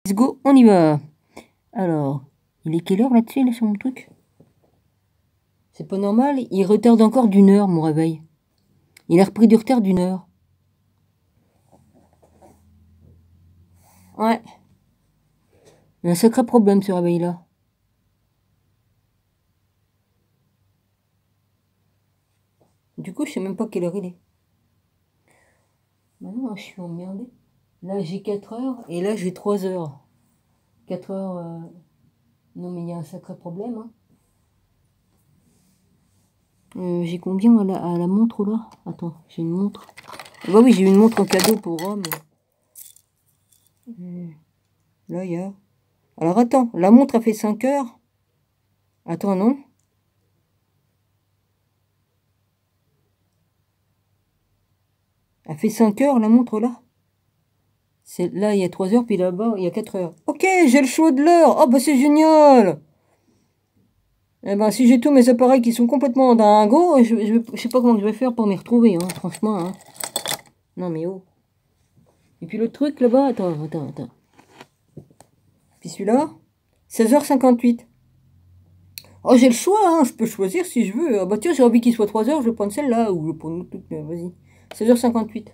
Let's go, on y va. Alors, il est quelle heure là-dessus, là, sur mon truc? C'est pas normal, il retarde encore d'une heure, mon réveil. Il a repris du retard d'une heure. Ouais. Il y a un sacré problème, ce réveil-là. Du coup, je sais même pas quelle heure il est. Maintenant, je suis emmerdée. Là, j'ai 4 heures, et là, j'ai 3 heures. 4 heures... Non, mais il y a un sacré problème, hein. J'ai combien à la montre, là? Attends, j'ai une montre. Bah oui, j'ai une montre en cadeau pour Rome. Là, il y a... Alors, attends, la montre a fait 5 heures. Attends, non? Elle fait 5 heures, la montre, là. Là, il y a 3 heures, puis là-bas, il y a 4 heures. Ok, j'ai le choix de l'heure. Oh, bah c'est génial. Eh ben, si j'ai tous mes appareils qui sont complètement dingos, je sais pas comment je vais faire pour m'y retrouver, hein, franchement. Hein. Non, mais oh. Et puis l'autre truc, là-bas, attends. Puis celui-là, 16h58. Oh, j'ai le choix, hein, je peux choisir si je veux. Ah bah tiens, j'ai envie qu'il soit 3 heures, je vais prendre celle-là, ou je vais prendre une autre truc, vas-y. 16h58.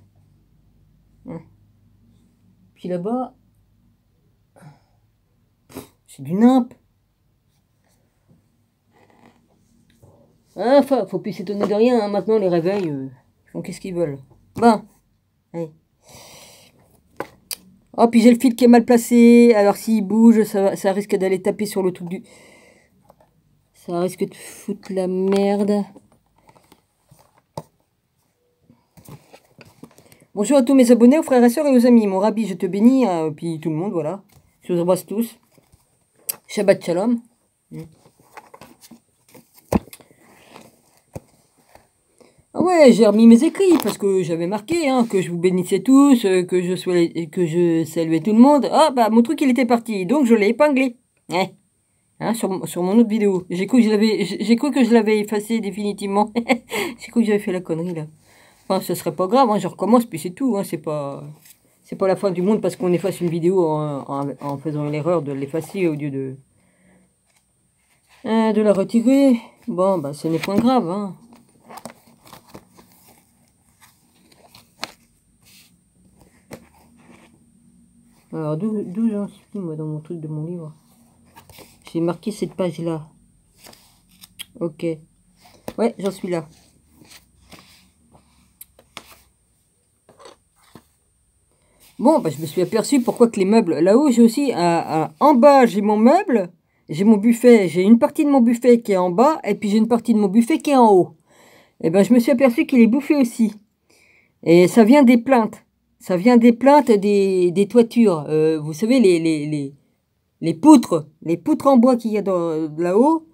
Puis là-bas, c'est du nimp. Enfin, faut plus s'étonner de rien, hein. Maintenant les réveils, ils font qu'est-ce qu'ils veulent. Bon, allez. Oh, puis j'ai le fil qui est mal placé, alors s'il bouge, ça risque d'aller taper sur le truc du... Ça risque de foutre la merde. Bonjour à tous mes abonnés, aux frères et sœurs et aux amis. Mon rabbi, je te bénis, puis tout le monde, voilà. Je vous embrasse tous. Shabbat shalom. Ah ouais, j'ai remis mes écrits parce que j'avais marqué hein, que je vous bénissais tous, que je saluais tout le monde. Ah bah mon truc il était parti, donc je l'ai épinglé. Ouais. Hein, sur mon autre vidéo. J'ai cru que je l'avais effacé définitivement. J'ai cru que j'avais fait la connerie là. Enfin, ce serait pas grave, hein, je recommence puis c'est tout. Hein, c'est pas la fin du monde parce qu'on efface une vidéo en faisant l'erreur de l'effacer au lieu de la retirer. Bon bah ce n'est point grave. Hein. Alors, d'où j'en suis, moi, dans mon truc de mon livre? J'ai marqué cette page-là. Ok. Ouais, j'en suis là. Bon, bah, je me suis aperçu pourquoi que les meubles... Là-haut, j'ai aussi... en bas, j'ai mon meuble. J'ai mon buffet. J'ai une partie de mon buffet qui est en bas. Et puis, j'ai une partie de mon buffet qui est en haut. Et ben, je me suis aperçu qu'il est bouffé aussi. Et ça vient des plaintes. Ça vient des plaintes des toitures. Vous savez, les poutres. Les poutres en bois qu'il y a là-haut.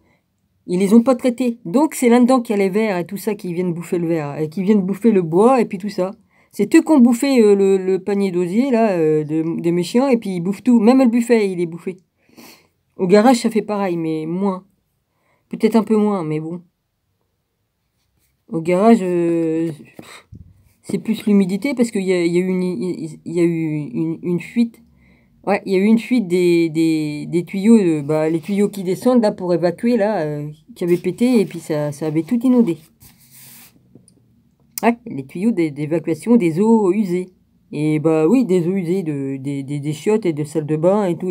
Ils les ont pas traités. Donc, c'est là-dedans qu'il y a les vers et tout ça qui viennent bouffer le verre. Et qui viennent bouffer le bois et puis tout ça. C'est eux qui ont bouffé le panier d'osier, là, des méchiants. Et puis, ils bouffent tout. Même le buffet, il est bouffé. Au garage, ça fait pareil, mais moins. Peut-être un peu moins, mais bon. Au garage, c'est plus l'humidité parce qu'il y a eu une fuite. Ouais, il y a eu une fuite des tuyaux, les tuyaux qui descendent là pour évacuer là, qui avaient pété et puis ça avait tout inondé. Ouais, les tuyaux d'évacuation des eaux usées. Et bah oui, des eaux usées, des chiottes et de salles de bain et tout.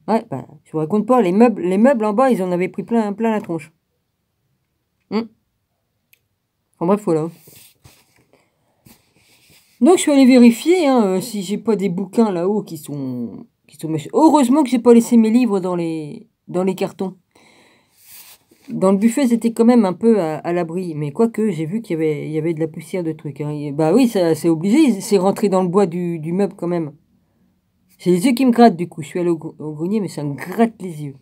Ouais, bah je vous raconte pas, les meubles en bas, ils en avaient pris plein la tronche. Enfin bref, voilà. Donc je suis allé vérifier hein, si j'ai pas des bouquins là-haut qui sont méchants. Heureusement que j'ai pas laissé mes livres dans les cartons. Dans le buffet, c'était quand même un peu à l'abri. Mais quoique, j'ai vu qu'il y avait de la poussière de trucs. Hein. Bah oui, c'est obligé. C'est rentré dans le bois du meuble quand même. J'ai les yeux qui me grattent du coup. Je suis allé au grenier, mais ça me gratte les yeux.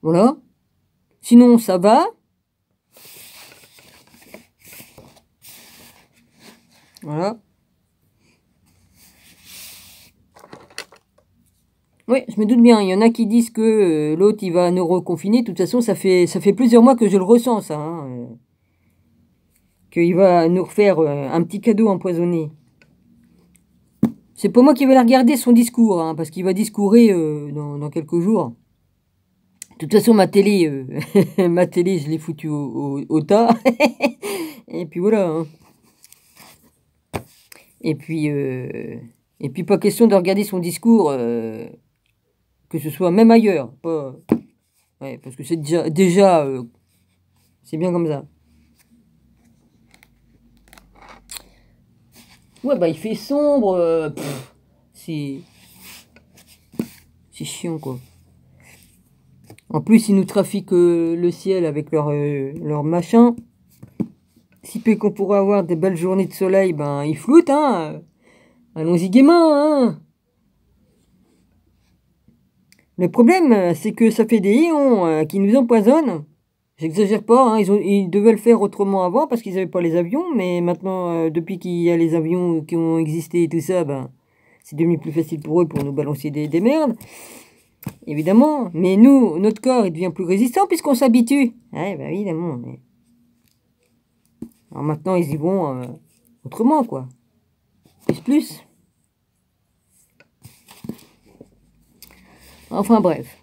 Voilà. Sinon, ça va. Voilà. Oui, je me doute bien. Il y en a qui disent que l'autre, il va nous reconfiner. De toute façon, ça fait plusieurs mois que je le ressens, ça. Hein. Qu'il va nous refaire un petit cadeau empoisonné. C'est pas moi qui vais la regarder son discours, hein, parce qu'il va discourir dans quelques jours. De toute façon, ma télé, ma télé, je l'ai foutue au tas. Et puis voilà. Hein. Et puis pas question de regarder son discours, que ce soit même ailleurs. Pas... Ouais, parce que c'est déjà c'est bien comme ça. Ouais, bah il fait sombre. C'est chiant, quoi. En plus, ils nous trafiquent le ciel avec leur machin. Si peu qu'on pourrait avoir des belles journées de soleil, ben ils floutent, hein. Allons-y gaiement, hein. Le problème, c'est que ça fait des ions qui nous empoisonnent. J'exagère pas, hein, ils devaient le faire autrement avant parce qu'ils n'avaient pas les avions, mais maintenant, depuis qu'il y a les avions qui ont existé et tout ça, ben, c'est devenu plus facile pour eux pour nous balancer des merdes, évidemment. Mais nous, notre corps, il devient plus résistant puisqu'on s'habitue. Ouais, ben évidemment. Mais... Alors maintenant, ils y vont autrement, quoi. Plus. Enfin bref.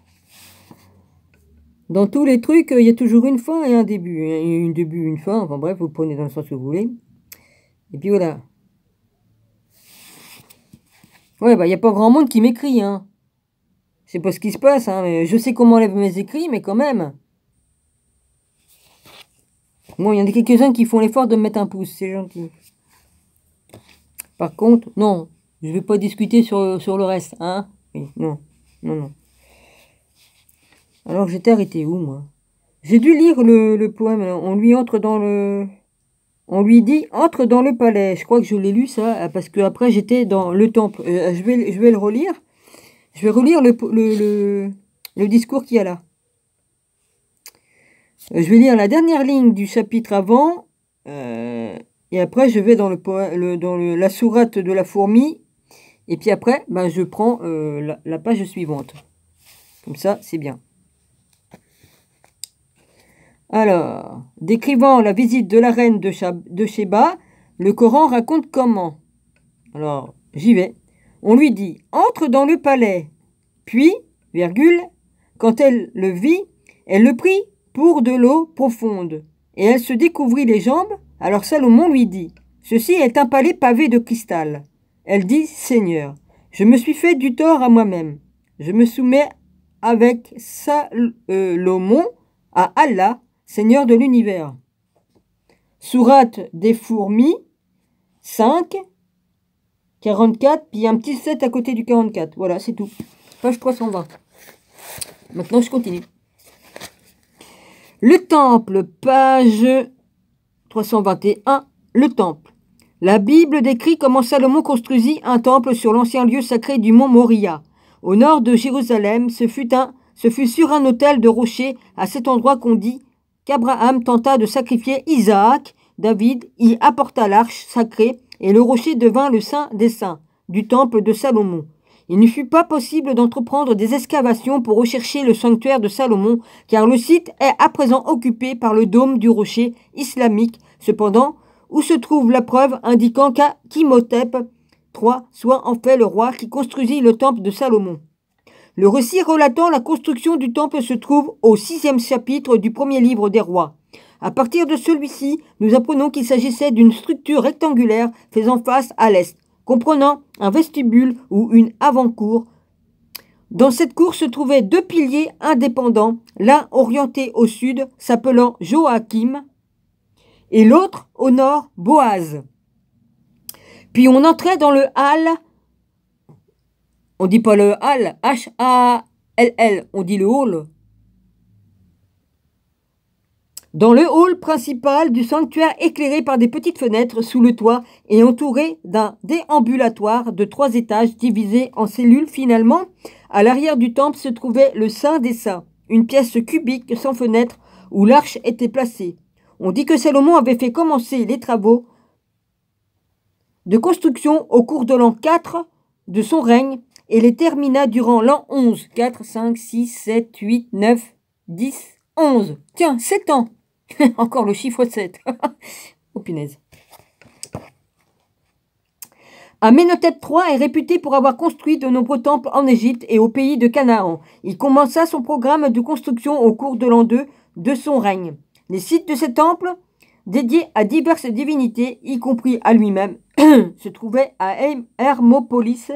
Dans tous les trucs, il y a toujours une fin et un début. Un début, une fin. Enfin bref, vous prenez dans le sens que vous voulez. Et puis voilà. Ouais, bah il n'y a pas grand monde qui m'écrit, hein. Je sais pas ce qui se passe, hein. Mais je sais comment enlève mes écrits, mais quand même. Bon, il y en a quelques-uns qui font l'effort de me mettre un pouce, c'est gentil. Par contre, non, je vais pas discuter sur le reste, hein. Oui, non, non, non. Alors j'étais arrêté où, moi? J'ai dû lire le poème. On lui entre dans le... On lui dit entre dans le palais. Je crois que je l'ai lu ça parce que après j'étais dans le temple. Je vais le relire. Je vais relire le discours qu'il y a là. Je vais lire la dernière ligne du chapitre avant. Et après je vais dans la sourate de la fourmi. Et puis après, ben, je prends la page suivante. Comme ça, c'est bien. Alors, décrivant la visite de la reine de Sheba, le Coran raconte comment. Alors, j'y vais. On lui dit « Entre dans le palais ». Puis, virgule, quand elle le vit, elle le prit pour de l'eau profonde. Et elle se découvrit les jambes. Alors Salomon lui dit « Ceci est un palais pavé de cristal ». Elle dit « Seigneur, je me suis fait du tort à moi-même. Je me soumets avec Salomon à Allah, Seigneur de l'univers. » Sourate des fourmis, 5, 44, puis un petit 7 à côté du 44. Voilà, c'est tout. Page 320. Maintenant, je continue. Le temple, page 321. Le temple. La Bible décrit comment Salomon construisit un temple sur l'ancien lieu sacré du mont Moria. Au nord de Jérusalem, ce fut sur un autel de rocher à cet endroit qu'on dit qu'Abraham tenta de sacrifier Isaac. David y apporta l'arche sacrée et le rocher devint le saint des saints du temple de Salomon. Il ne fut pas possible d'entreprendre des excavations pour rechercher le sanctuaire de Salomon, car le site est à présent occupé par le dôme du rocher islamique. Cependant, où se trouve la preuve indiquant qu'Imhotep III soit en fait le roi qui construisit le temple de Salomon. Le récit relatant la construction du temple se trouve au 6e chapitre du premier livre des rois. À partir de celui-ci, nous apprenons qu'il s'agissait d'une structure rectangulaire faisant face à l'est, comprenant un vestibule ou une avant-cour. Dans cette cour se trouvaient 2 piliers indépendants, l'un orienté au sud, s'appelant Joachim, et l'autre au nord, Boaz. Puis on entrait dans le hall. On dit pas le hall, H-A-L-L, on dit le hall. Dans le hall principal du sanctuaire éclairé par des petites fenêtres sous le toit et entouré d'un déambulatoire de 3 étages divisé en cellules finalement, à l'arrière du temple se trouvait le Saint des Saints, une pièce cubique sans fenêtre où l'arche était placée. On dit que Salomon avait fait commencer les travaux de construction au cours de l'an 4 de son règne et les termina durant l'an 11. 4, 5, 6, 7, 8, 9, 10, 11. Tiens, 7 ans. Encore le chiffre 7. Oh punaise. Amenhotep III est réputé pour avoir construit de nombreux temples en Égypte et au pays de Canaan. Il commença son programme de construction au cours de l'an 2 de son règne. Les sites de ces temples, dédiés à diverses divinités, y compris à lui-même, se trouvaient à Hermopolis,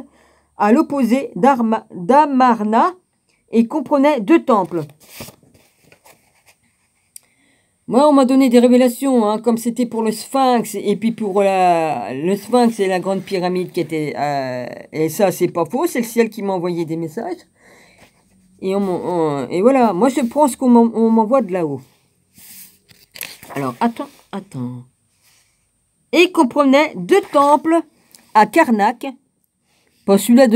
à l'opposé d'Amarna, et comprenaient 2 temples. Moi, on m'a donné des révélations, hein, comme c'était pour le Sphinx, et puis pour le Sphinx et la Grande Pyramide qui était... et ça, c'est pas faux, c'est le ciel qui m'a envoyé des messages. Et voilà, moi je prends ce qu'on m'envoie de là-haut. Alors, attends. Et comprenait 2 temples à Karnak, pas celui-là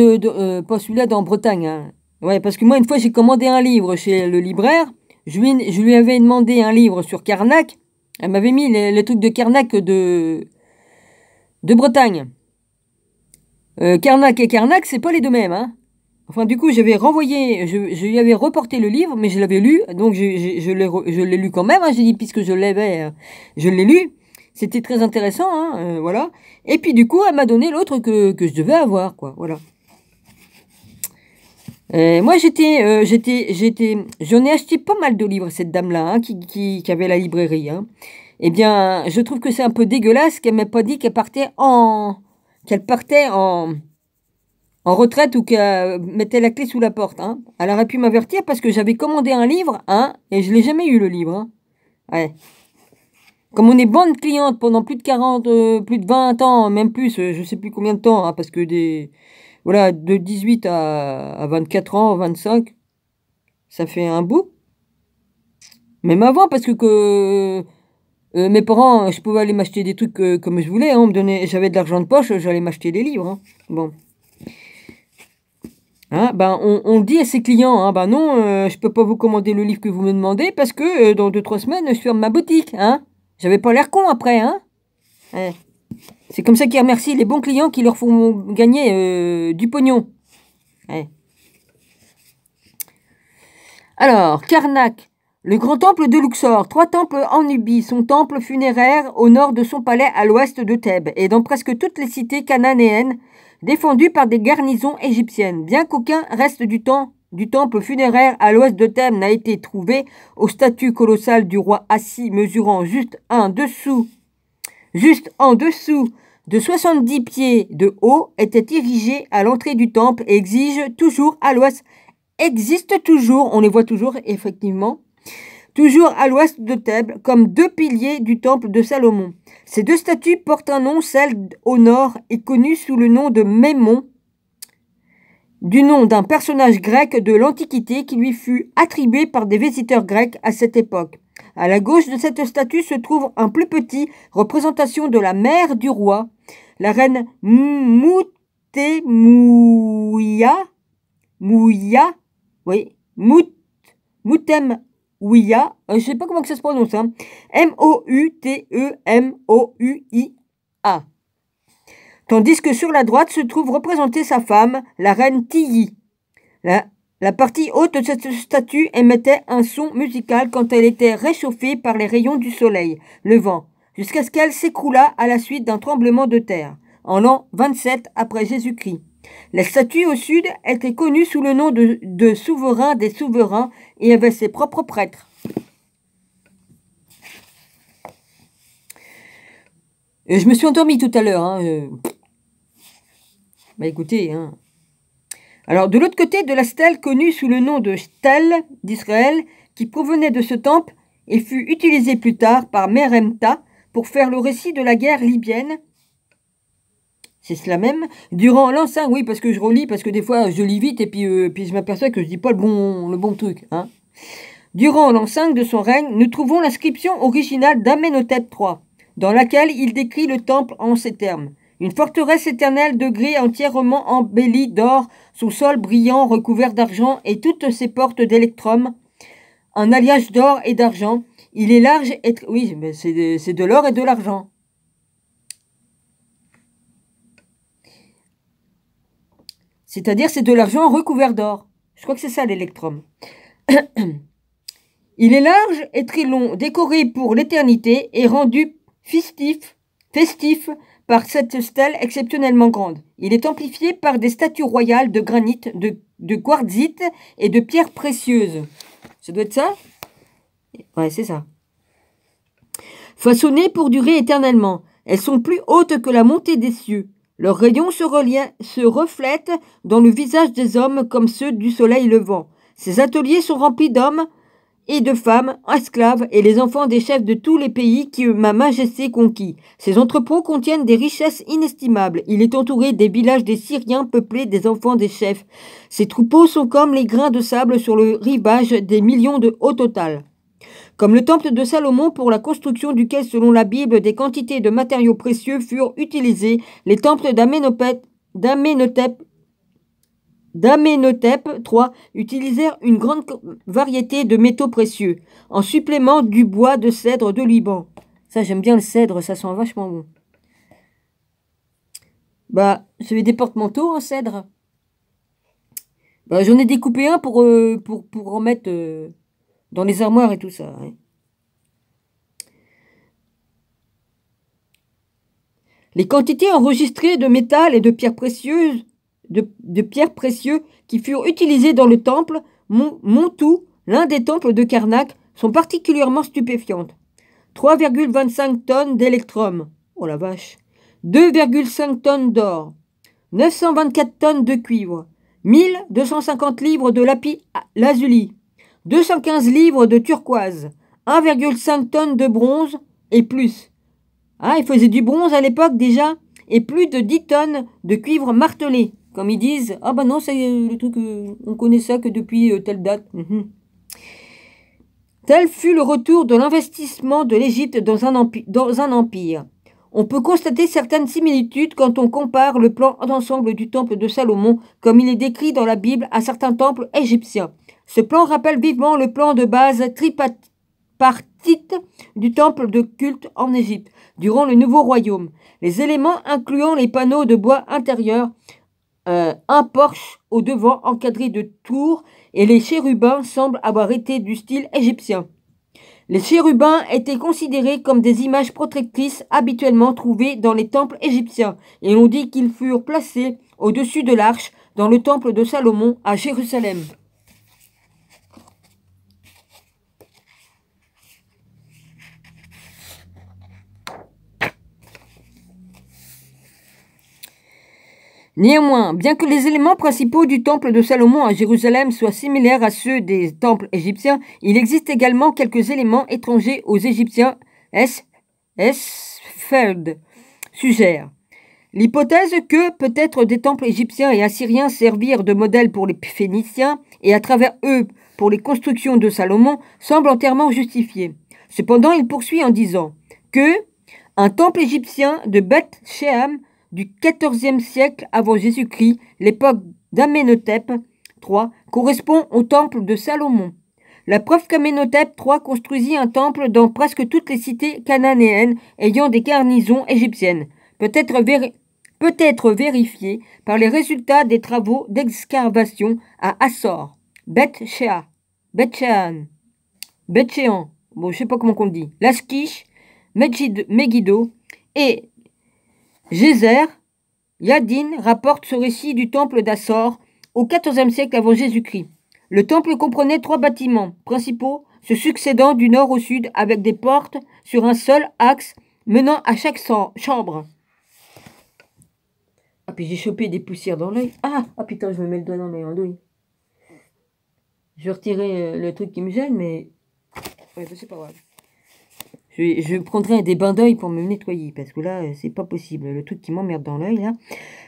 dans Bretagne. Hein. Ouais, parce que moi, une fois, j'ai commandé un livre chez le libraire. Je lui avais demandé un livre sur Karnak. Elle m'avait mis les trucs de Karnak de Bretagne. Karnak et Karnak, c'est pas les deux mêmes. Hein. Enfin, du coup, j'avais renvoyé, je lui avais reporté le livre, mais je l'avais lu, donc je l'ai lu quand même. Hein. J'ai dit, puisque je l'avais, je l'ai lu. C'était très intéressant, hein, voilà. Et puis, du coup, elle m'a donné l'autre que je devais avoir, quoi, voilà. Moi, j'en ai acheté pas mal de livres, cette dame-là, hein, qui avait la librairie. Hein. Eh bien, je trouve que c'est un peu dégueulasse qu'elle m'ait pas dit qu'elle partait en retraite ou qu'elle mettait la clé sous la porte. Hein. Elle aurait pu m'avertir parce que j'avais commandé un livre, hein, et je l'ai jamais eu, le livre. Hein. Ouais. Comme on est bonne cliente pendant plus de 20 ans, même plus, je sais plus combien de temps, hein, parce que voilà, de 18 à 24 ans, 25, ça fait un bout. Même avant, parce que mes parents, je pouvais aller m'acheter des trucs comme je voulais. Hein, j'avais de l'argent de poche, j'allais m'acheter des livres. Hein. Bon. Hein, ben, on dit à ses clients, hein, ben non, je peux pas vous commander le livre que vous me demandez parce que dans 2-3 semaines, je ferme ma boutique. Hein. J'avais pas l'air con après. Hein. Ouais. C'est comme ça qu'ils remercient les bons clients qui leur font gagner du pognon. Ouais. Alors, Karnak, le grand temple de Luxor, 3 temples en Nubie, son temple funéraire au nord de son palais à l'ouest de Thèbes, et dans presque toutes les cités cananéennes, défendues par des garnisons égyptiennes. Bien qu'aucun reste du temple funéraire à l'ouest de Thèbes n'a été trouvé, au statue colossal du roi assis mesurant juste en dessous de 70 pieds de haut, était érigé à l'entrée du temple et existe toujours, on les voit toujours effectivement, toujours à l'ouest de Thèbes, comme 2 piliers du temple de Salomon. Ces 2 statues portent un nom, celle au nord est connue sous le nom de Mémon, du nom d'un personnage grec de l'Antiquité qui lui fut attribué par des visiteurs grecs à cette époque. À la gauche de cette statue se trouve un plus petit représentation de la mère du roi, la reine Mutemouia, je ne sais pas comment que ça se prononce, hein. Moutemoua. Tandis que sur la droite se trouve représentée sa femme, la reine Tilly. La partie haute de cette statue émettait un son musical quand elle était réchauffée par les rayons du soleil, levant, jusqu'à ce qu'elle s'écroula à la suite d'un tremblement de terre, en l'an 27 après Jésus-Christ. La statue au sud était connue sous le nom de souverain des souverains et avait ses propres prêtres. Je me suis endormi tout à l'heure. Hein. Bah écoutez, hein. Alors, de l'autre côté de la stèle connue sous le nom de stèle d'Israël, qui provenait de ce temple et fut utilisée plus tard par Meremta pour faire le récit de la guerre libyenne. C'est cela même. Durant l'an 5, oui, parce que je relis, parce que des fois je lis vite et puis je m'aperçois que je dis pas le bon truc. Hein. Durant l'an 5 de son règne, nous trouvons l'inscription originale d'Amenhotep III, dans laquelle il décrit le temple en ces termes. Une forteresse éternelle de grès entièrement embellie d'or, son sol brillant recouvert d'argent et toutes ses portes d'électrum, un alliage d'or et d'argent. Il est large et... Oui, mais c'est de l'or et de l'argent. C'est-à-dire c'est de l'argent recouvert d'or. Je crois que c'est ça l'électrum. Il est large et très long, décoré pour l'éternité et rendu festif par cette stèle exceptionnellement grande. Il est amplifié par des statues royales de granit, de quartzite et de pierres précieuses. Ça doit être ça? Ouais, c'est ça. Façonnées pour durer éternellement, elles sont plus hautes que la montée des cieux. Leurs rayons se reflètent dans le visage des hommes comme ceux du soleil levant. Ces ateliers sont remplis d'hommes et de femmes, esclaves et les enfants des chefs de tous les pays que ma majesté conquis. Ces entrepôts contiennent des richesses inestimables. Il est entouré des villages des Syriens peuplés des enfants des chefs. Ces troupeaux sont comme les grains de sable sur le rivage des millions de au total. Comme le temple de Salomon pour la construction duquel, selon la Bible, des quantités de matériaux précieux furent utilisés, les temples d'Amenhotep III utilisèrent une grande variété de métaux précieux, en supplément du bois de cèdre de Liban. Ça, j'aime bien le cèdre, ça sent vachement bon. Bah, c'est des porte-manteaux en cèdre. Bah, j'en ai découpé un pour en mettre dans les armoires et tout ça. Hein. Les quantités enregistrées de métal et de pierres précieuses de pierres précieuses qui furent utilisées dans le temple Montou, l'un des temples de Karnak, sont particulièrement stupéfiantes. 3,25 tonnes d'électrum, oh la vache, 2,5 tonnes d'or, 924 tonnes de cuivre, 1250 livres de lapis lazuli, 215 livres de turquoise, 1,5 tonnes de bronze et plus. Ah, il faisait du bronze à l'époque déjà, et plus de 10 tonnes de cuivre martelé. Comme ils disent, ah bah non, c'est le truc, on connaît ça que depuis telle date. Tel fut le retour de l'investissement de l'Égypte dans un empire. On peut constater certaines similitudes quand on compare le plan d'ensemble du temple de Salomon, comme il est décrit dans la Bible, à certains temples égyptiens. Ce plan rappelle vivement le plan de base tripartite du temple de culte en Égypte, durant le Nouveau Royaume. Les éléments incluant les panneaux de bois intérieurs, un porche au devant encadré de tours et les chérubins semblent avoir été du style égyptien. Les chérubins étaient considérés comme des images protectrices habituellement trouvées dans les temples égyptiens et on dit qu'ils furent placés au-dessus de l'arche dans le temple de Salomon à Jérusalem. Néanmoins, bien que les éléments principaux du temple de Salomon à Jérusalem soient similaires à ceux des temples égyptiens, il existe également quelques éléments étrangers aux Égyptiens. Feld suggère l'hypothèse que peut-être des temples égyptiens et assyriens servirent de modèle pour les Phéniciens et à travers eux pour les constructions de Salomon semble entièrement justifiée. Cependant, il poursuit en disant que un temple égyptien de Beth Shean du XIVe siècle avant Jésus-Christ, l'époque d'Amenhotep III, correspond au temple de Salomon. La preuve qu'Amenhotep III construisit un temple dans presque toutes les cités cananéennes ayant des garnisons égyptiennes peut être vérifiée par les résultats des travaux d'excavation à Assor, Beth Shean, bon je sais pas comment on le dit, Laskish, Megiddo et Gézer, Yadin rapporte ce récit du temple d'Assor au XIVe siècle avant Jésus-Christ. Le temple comprenait 3 bâtiments principaux se succédant du nord au sud avec des portes sur un seul axe menant à chaque chambre. Ah puis j'ai chopé des poussières dans l'œil. Ah putain, je me mets le doigt dans l'œil. Je vais retirer le truc qui me gêne, mais ouais, c'est pas grave. Je prendrai des bains d'œil pour me nettoyer, parce que là, c'est pas possible. Le truc qui m'emmerde dans l'œil, là.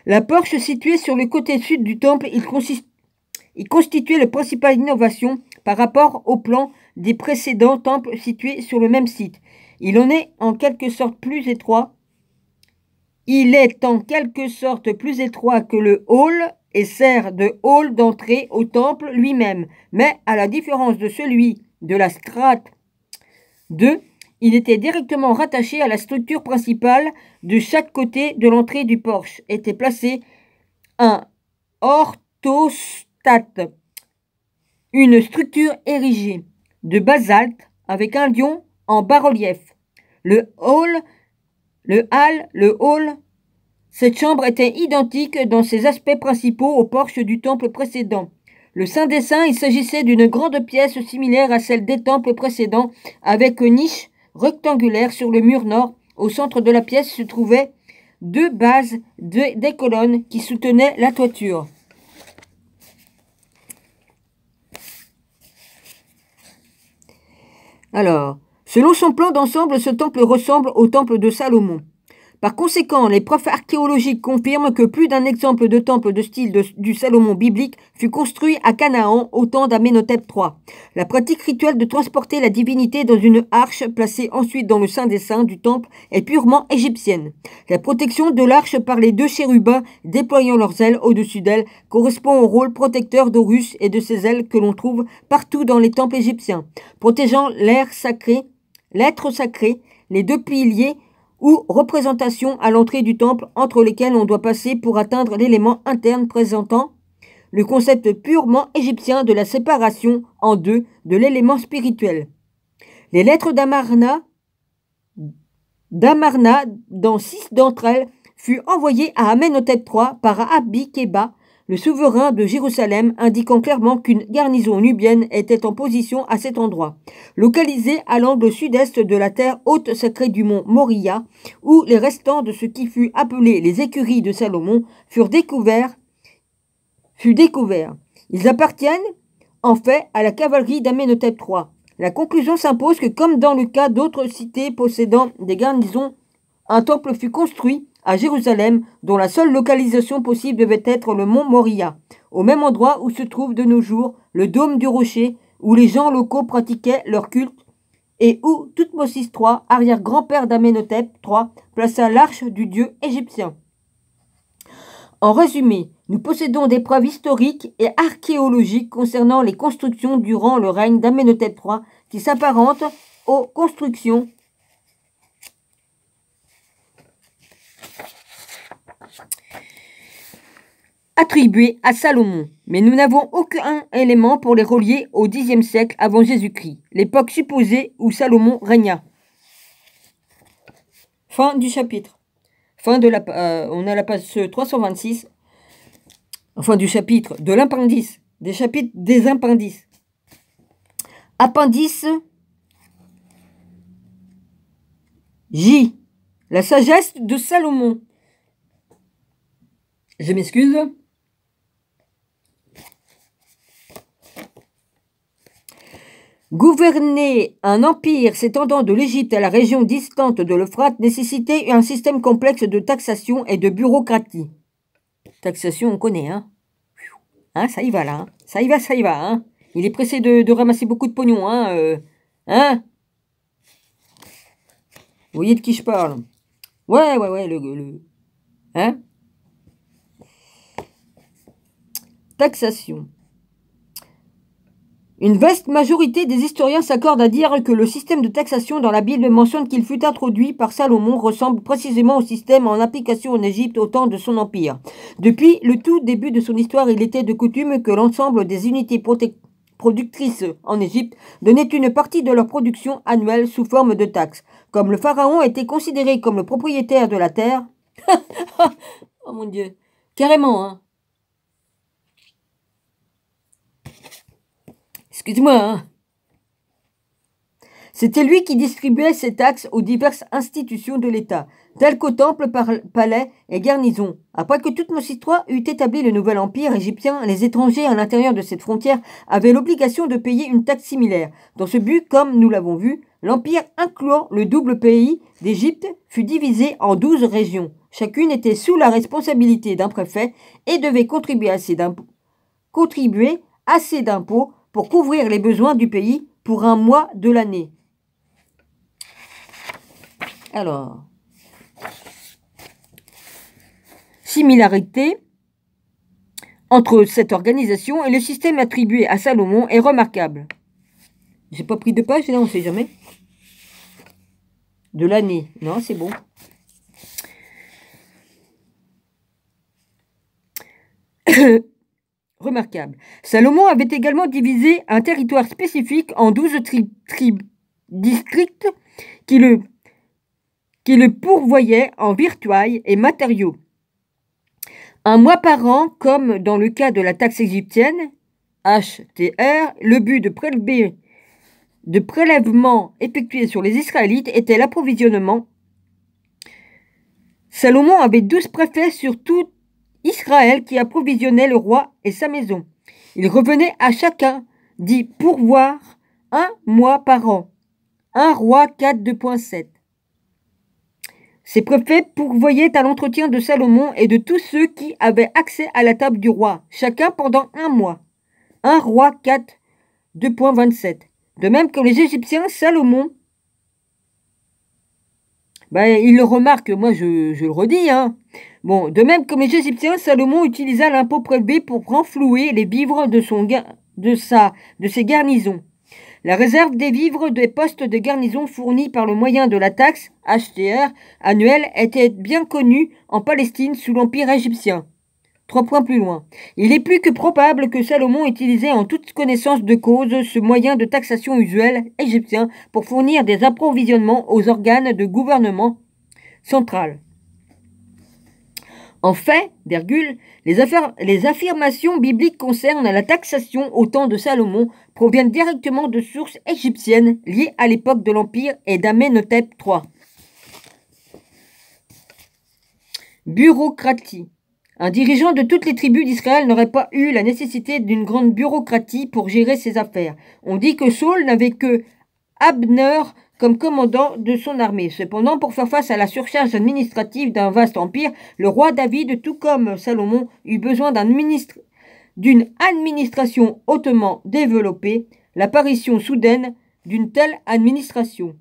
La porche située sur le côté sud du temple, il constituait la principale innovation par rapport au plan des précédents temples situés sur le même site. Il est en quelque sorte plus étroit que le hall et sert de hall d'entrée au temple lui-même. Mais à la différence de celui de la strate 2, il était directement rattaché à la structure principale. De chaque côté de l'entrée du porche était placé un orthostate, une structure érigée de basalte avec un lion en bas-relief. Le hall Cette chambre était identique dans ses aspects principaux au porche du temple précédent. Le Saint des Saints, il s'agissait d'une grande pièce similaire à celle des temples précédents, avec une niche rectangulaire sur le mur nord. Au centre de la pièce se trouvaient deux bases des colonnes qui soutenaient la toiture. Alors, selon son plan d'ensemble, ce temple ressemble au temple de Salomon. Par conséquent, les preuves archéologiques confirment que plus d'un exemple de temple de style du Salomon biblique fut construit à Canaan au temps d'Amenhotep III. La pratique rituelle de transporter la divinité dans une arche placée ensuite dans le Saint des Saints du temple est purement égyptienne. La protection de l'arche par les deux chérubins déployant leurs ailes au-dessus d'elle correspond au rôle protecteur d'Horus et de ses ailes que l'on trouve partout dans les temples égyptiens, protégeant l'être sacré, les deux piliers ou représentations à l'entrée du temple entre lesquelles on doit passer pour atteindre l'élément interne présentant le concept purement égyptien de la séparation en deux de l'élément spirituel. Les lettres d'Amarna, dans 6 d'entre elles, furent envoyées à Amenhotep III par Abi-Keba, le souverain de Jérusalem, indiquant clairement qu'une garnison nubienne était en position à cet endroit, localisé à l'angle sud-est de la terre haute sacrée du mont Moriah, où les restants de ce qui fut appelé les écuries de Salomon furent découverts. Ils appartiennent en fait à la cavalerie d'Amenhotep III. La conclusion s'impose que, comme dans le cas d'autres cités possédant des garnisons, un temple fut construit à Jérusalem, dont la seule localisation possible devait être le mont Moriah, au même endroit où se trouve de nos jours le dôme du rocher, où les gens locaux pratiquaient leur culte, et où Thoutmosis III, arrière-grand-père d'Amenhotep III, plaça l'arche du dieu égyptien. En résumé, nous possédons des preuves historiques et archéologiques concernant les constructions durant le règne d'Amenhotep III qui s'apparentent aux constructions attribuées à Salomon, mais nous n'avons aucun élément pour les relier au Xe siècle avant Jésus-Christ, l'époque supposée où Salomon régna. Fin du chapitre. On a la page 326. Fin du chapitre de l'appendice. Des chapitres des appendices. Appendice J. La sagesse de Salomon. Je m'excuse. Gouverner un empire s'étendant de l'Égypte à la région distante de l'Euphrate nécessitait un système complexe de taxation et de bureaucratie. Taxation, on connaît, hein. Ça y va, là. Hein. Ça y va, hein. Il est pressé de ramasser beaucoup de pognon, hein. Hein. Vous voyez de qui je parle? Ouais, hein. Taxation. Une vaste majorité des historiens s'accordent à dire que le système de taxation dans la Bible mentionne qu'il fut introduit par Salomon ressemble précisément au système en application en Égypte au temps de son empire. Depuis le tout début de son histoire, il était de coutume que l'ensemble des unités productrices en Égypte donnaient une partie de leur production annuelle sous forme de taxes. Comme le pharaon était considéré comme le propriétaire de la terre... oh mon Dieu, carrément, hein. Excuse-moi, hein. C'était lui qui distribuait ces taxes aux diverses institutions de l'État, telles qu'aux temples, palais et garnisons. Après que Thoutmosis III eut établi le nouvel empire égyptien, les étrangers à l'intérieur de cette frontière avaient l'obligation de payer une taxe similaire. Dans ce but, comme nous l'avons vu, l'empire incluant le double pays d'Égypte fut divisé en 12 régions. Chacune était sous la responsabilité d'un préfet et devait contribuer assez d'impôts pour couvrir les besoins du pays pour un mois de l'année. Alors, similarité entre cette organisation et le système attribué à Salomon est remarquable. J'ai pas pris de page, là, on sait jamais. De l'année, non, c'est bon. Remarquable. Salomon avait également divisé un territoire spécifique en 12 districts qui le pourvoyaient en virtuailles et matériaux. un mois par an, comme dans le cas de la taxe égyptienne, HTR, le but de prélèvement effectué sur les Israélites était l'approvisionnement. Salomon avait 12 préfets sur tout Israël qui approvisionnaient le roi et sa maison. Il revenait à chacun d'y pourvoir un mois par an. 1 Roi 4, 2.7. Ces préfets pourvoyaient à l'entretien de Salomon et de tous ceux qui avaient accès à la table du roi, chacun pendant un mois. 1 Roi 4, 2.27. De même que les Égyptiens, Salomon, il le remarque, moi je le redis, hein. Bon, de même comme les Égyptiens, Salomon utilisa l'impôt prélevé pour renflouer les vivres de ses garnisons. La réserve des vivres des postes de garnison fournis par le moyen de la taxe, HTR, annuelle, était bien connue en Palestine sous l'Empire égyptien. 3 points plus loin. Il est plus que probable que Salomon utilisait en toute connaissance de cause ce moyen de taxation usuel égyptien pour fournir des approvisionnements aux organes de gouvernement central. En fait, les affirmations bibliques concernant la taxation au temps de Salomon proviennent directement de sources égyptiennes liées à l'époque de l'Empire et d'Amenhotep III. Bureaucratie. Un dirigeant de toutes les tribus d'Israël n'aurait pas eu la nécessité d'une grande bureaucratie pour gérer ses affaires. On dit que Saul n'avait que Abner comme commandant de son armée. Cependant, pour faire face à la surcharge administrative d'un vaste empire, le roi David, tout comme Salomon, eut besoin d'une administration hautement développée, l'apparition soudaine d'une telle administration.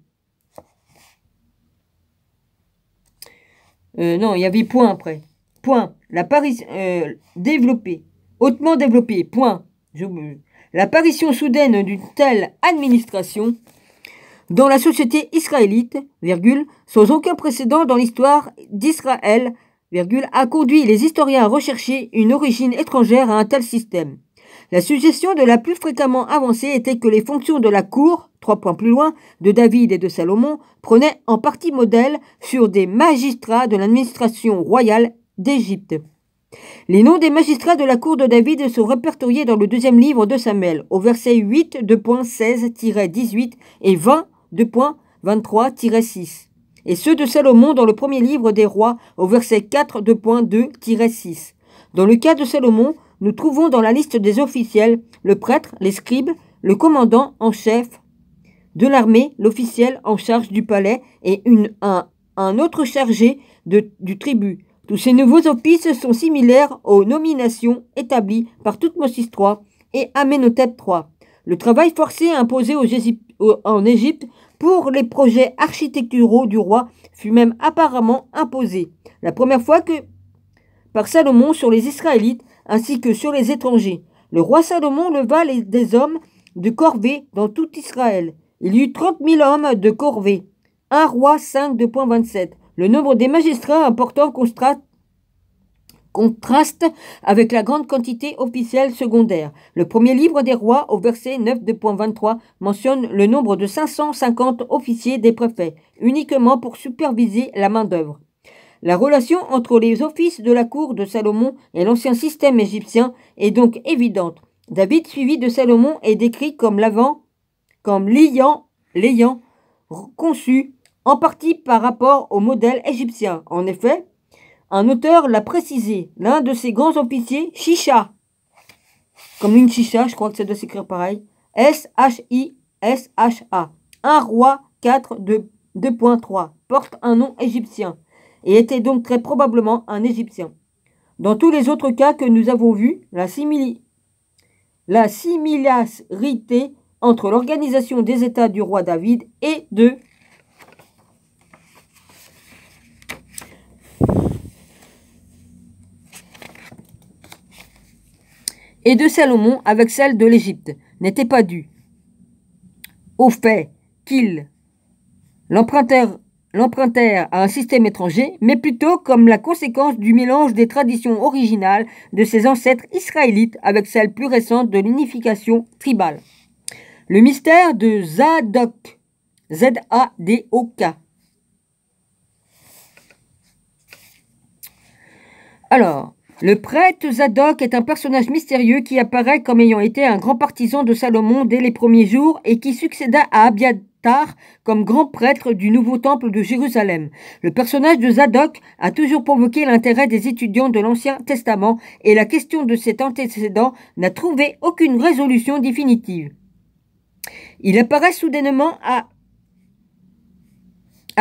Non, il y avait point après. Point. L'apparition développée, hautement développée. Point. L'apparition soudaine d'une telle administration dans la société israélite, sans aucun précédent dans l'histoire d'Israël, a conduit les historiens à rechercher une origine étrangère à un tel système. La suggestion de la plus fréquemment avancée était que les fonctions de la cour, 3 points plus loin, de David et de Salomon, prenaient en partie modèle sur des magistrats de l'administration royale d'Égypte. Les noms des magistrats de la cour de David sont répertoriés dans le 2e livre de Samuel, au verset 8, 2.16-18 et 20, 2.23-6, et ceux de Salomon dans le 1er livre des rois, au verset 4, 2.2-6. Dans le cas de Salomon, nous trouvons dans la liste des officiels le prêtre, les scribes, le commandant en chef de l'armée, l'officiel en charge du palais et un autre chargé du tribut. Tous ces nouveaux offices sont similaires aux nominations établies par Thoutmôsis III et Amenhotep III. Le travail forcé imposé en Égypte pour les projets architecturaux du roi fut même apparemment imposé, la première fois que par Salomon sur les Israélites ainsi que sur les étrangers. Le roi Salomon leva des hommes de corvée dans tout Israël. Il y eut 30 000 hommes de corvée. 1 Roi 5, 2.27. Le nombre des magistrats important contraste avec la grande quantité officielle secondaire. Le 1er livre des rois, au verset 9, 2.23, mentionne le nombre de 550 officiers des préfets, uniquement pour superviser la main-d'œuvre. La relation entre les offices de la cour de Salomon et l'ancien système égyptien est donc évidente. David, suivi de Salomon, est décrit comme l'ayant conçu, en partie par rapport au modèle égyptien. En effet, un auteur l'a précisé, l'un de ses grands officiers, Shisha, comme une chicha, je crois que ça doit s'écrire pareil, S-H-I-S-H-A, 1 Roi 4, 2.3, porte un nom égyptien, et était donc très probablement un Égyptien. Dans tous les autres cas que nous avons vus, la similarité entre l'organisation des États du roi David et de Salomon avec celle de l'Égypte n'était pas due au fait qu'il l'empruntèrent à un système étranger, mais plutôt comme la conséquence du mélange des traditions originales de ses ancêtres israélites avec celles plus récentes de l'unification tribale. Le mystère de Zadok, Z-A-D-O-K. Alors, Le prêtre Zadok est un personnage mystérieux qui apparaît comme ayant été un grand partisan de Salomon dès les premiers jours et qui succéda à Abiathar comme grand prêtre du nouveau temple de Jérusalem. Le personnage de Zadok a toujours provoqué l'intérêt des étudiants de l'Ancien Testament et la question de cet antécédent n'a trouvé aucune résolution définitive. Il apparaît soudainement à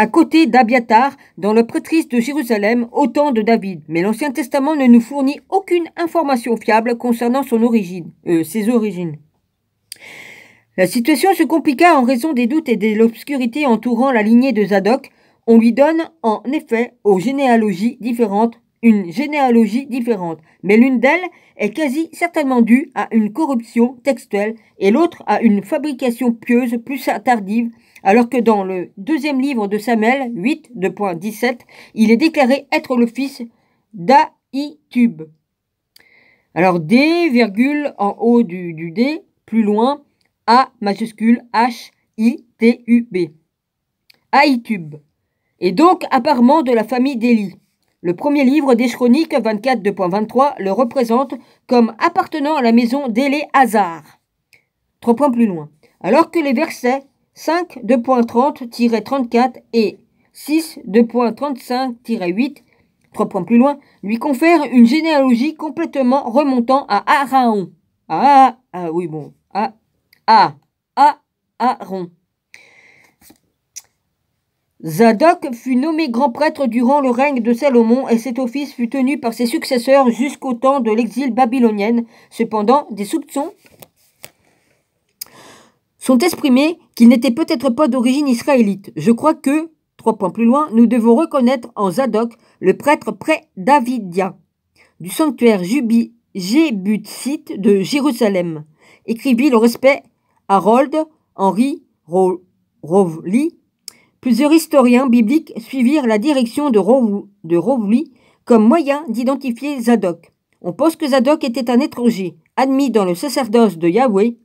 côté d'Abiathar dans le prêtrise de Jérusalem au temps de David, mais l'Ancien Testament ne nous fournit aucune information fiable concernant ses origines. La situation se compliqua en raison des doutes et de l'obscurité entourant la lignée de Zadok. On lui donne en effet une généalogie différente, mais l'une d'elles est quasi certainement due à une corruption textuelle et l'autre à une fabrication pieuse plus tardive, alors que dans le deuxième livre de Samuel, 8.17, il est déclaré être le fils d'Ahitub. Alors D, virgule en haut du D, plus loin, A majuscule H-I-T-U-B. Ahitub. Et donc apparemment de la famille d'Élie. Le premier livre des Chroniques, 24.23, le représente comme appartenant à la maison d'Éléazar. 3 points plus loin. Alors que les versets 5.30-34 et 6.35-8, 3 points plus loin, lui confèrent une généalogie complètement remontant à Aaron. Aaron. Zadok fut nommé grand prêtre durant le règne de Salomon et cet office fut tenu par ses successeurs jusqu'au temps de l'exil babylonien. Cependant, des soupçons sont exprimés qu'il n'était peut-être pas d'origine israélite. Je crois que, 3 points plus loin, nous devons reconnaître en Zadok le prêtre pré-davidien du sanctuaire jébussite de Jérusalem, écrivit le respect Harold Henry Rowley. Plusieurs historiens bibliques suivirent la direction de Rowley comme moyen d'identifier Zadok. On pense que Zadok était un étranger, admis dans le sacerdoce de Yahweh.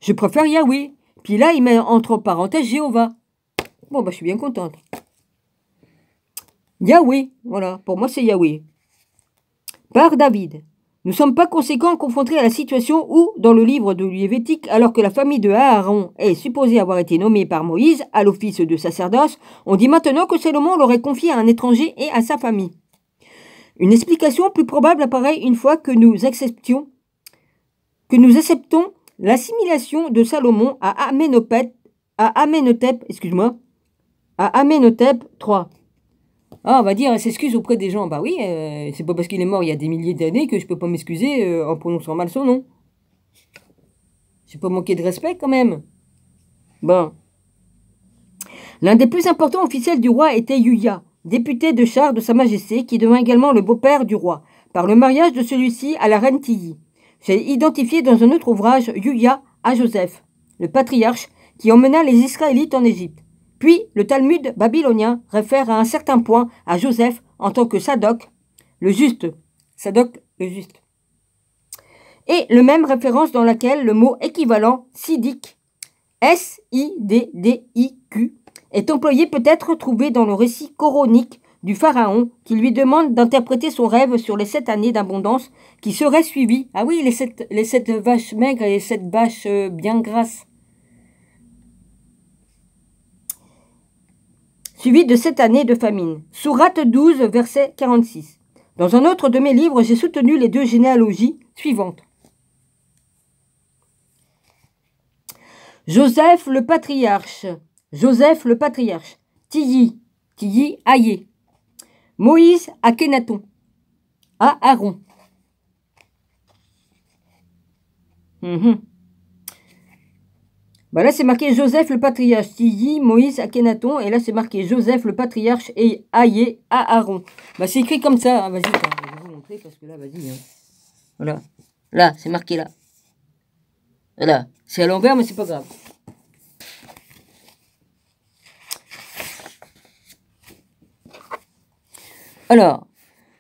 Je préfère Yahweh. Puis là, il met entre parenthèses Jéhovah. Bon, je suis bien contente. Yahweh, voilà, pour moi c'est Yahweh. Par David. Nous ne sommes pas conséquents confrontés à la situation où, dans le livre de Lévitique, alors que la famille de Aaron est supposée avoir été nommée par Moïse à l'office de sacerdoce, on dit maintenant que Salomon l'aurait confié à un étranger et à sa famille. Une explication plus probable apparaît une fois que nous acceptons l'assimilation de Salomon à Amenhotep III. Ah, on va dire, elle s'excuse auprès des gens. Bah oui, c'est pas parce qu'il est mort il y a des milliers d'années que je peux pas m'excuser en prononçant mal son nom. J'ai pas manqué de respect quand même. Bon. L'un des plus importants officiels du roi était Uya, député de Char de Sa Majesté, qui devint également le beau-père du roi, par le mariage de celui-ci à la reine Tilly. J'ai identifié dans un autre ouvrage Uya à Joseph, le patriarche, qui emmena les Israélites en Égypte. Puis, le Talmud babylonien réfère à un certain point à Joseph en tant que Sadok, le juste. Sadok, le juste. Et le même référence dans laquelle le mot équivalent Sidik, S-I-D-D-I-Q, est employé peut-être trouvé dans le récit coronique du pharaon qui lui demande d'interpréter son rêve sur les 7 années d'abondance qui seraient suivies. Ah oui, les 7 vaches maigres et les 7 vaches bien grasses. Suivi de 7 années de famine. Sourate 12, verset 46. Dans un autre de mes livres, j'ai soutenu les 2 généalogies suivantes. Joseph le patriarche. Tilly, Aïe. Moïse à Kenaton. À Aaron. Là, c'est marqué Joseph le patriarche, Tilly, Moïse, Akhenaton. Et là, c'est marqué Joseph le patriarche et Aïe à Aaron. C'est écrit comme ça. Vas-y, je vais vous montrer parce que là, vas-y. Voilà. Là, c'est marqué là. Voilà. C'est à l'envers, mais c'est pas grave. Alors,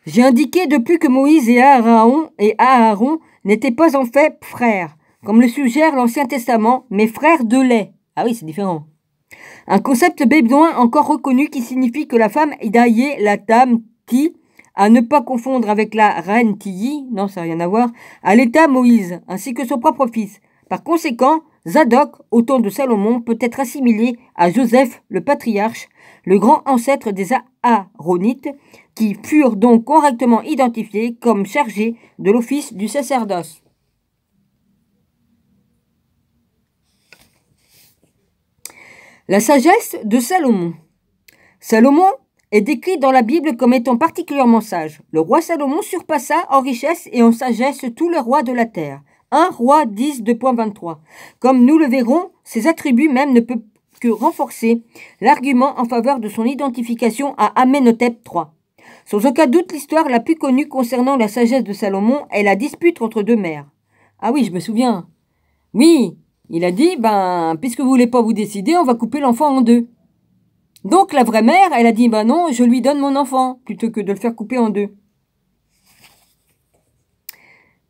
j'ai indiqué depuis que Moïse et Aaron n'étaient pas en fait frères, comme le suggère l'Ancien Testament, mais frères de lait. Ah oui, c'est différent. Un concept bédouin encore reconnu qui signifie que la femme Idaye Latam Ti à ne pas confondre avec la reine Tilly, non, ça n'a rien à voir, à l'état Moïse, ainsi que son propre fils. Par conséquent, Zadok, au temps de Salomon, peut être assimilé à Joseph, le patriarche, le grand ancêtre des Aaronites, qui furent donc correctement identifiés comme chargés de l'office du sacerdoce. La sagesse de Salomon. Salomon est décrit dans la Bible comme étant particulièrement sage. Le roi Salomon surpassa en richesse et en sagesse tous les rois de la terre. 1 Roi 10, 2.23. Comme nous le verrons, ses attributs même ne peuvent que renforcer l'argument en faveur de son identification à Amenhotep III. Sans aucun doute, l'histoire la plus connue concernant la sagesse de Salomon est la dispute entre deux mères. Ah oui, je me souviens. Oui, il a dit, puisque vous voulez pas vous décider, on va couper l'enfant en deux. Donc la vraie mère, elle a dit, non, je lui donne mon enfant, plutôt que de le faire couper en deux.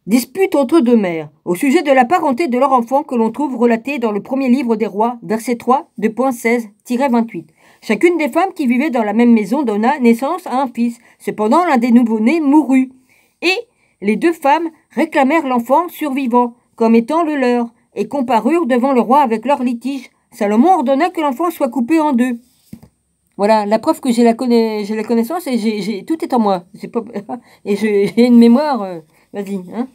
Dispute entre deux mères, au sujet de la parenté de leur enfant que l'on trouve relaté dans le premier livre des rois, verset 3, 2.16-28. Chacune des femmes qui vivaient dans la même maison donna naissance à un fils. Cependant, l'un des nouveau-nés mourut. Et les deux femmes réclamèrent l'enfant survivant, comme étant le leur, et comparurent devant le roi avec leur litige. Salomon ordonna que l'enfant soit coupé en deux. Voilà, la preuve que j'ai la connaissance et tout est en moi. Et j'ai une mémoire... Vas-y, hein.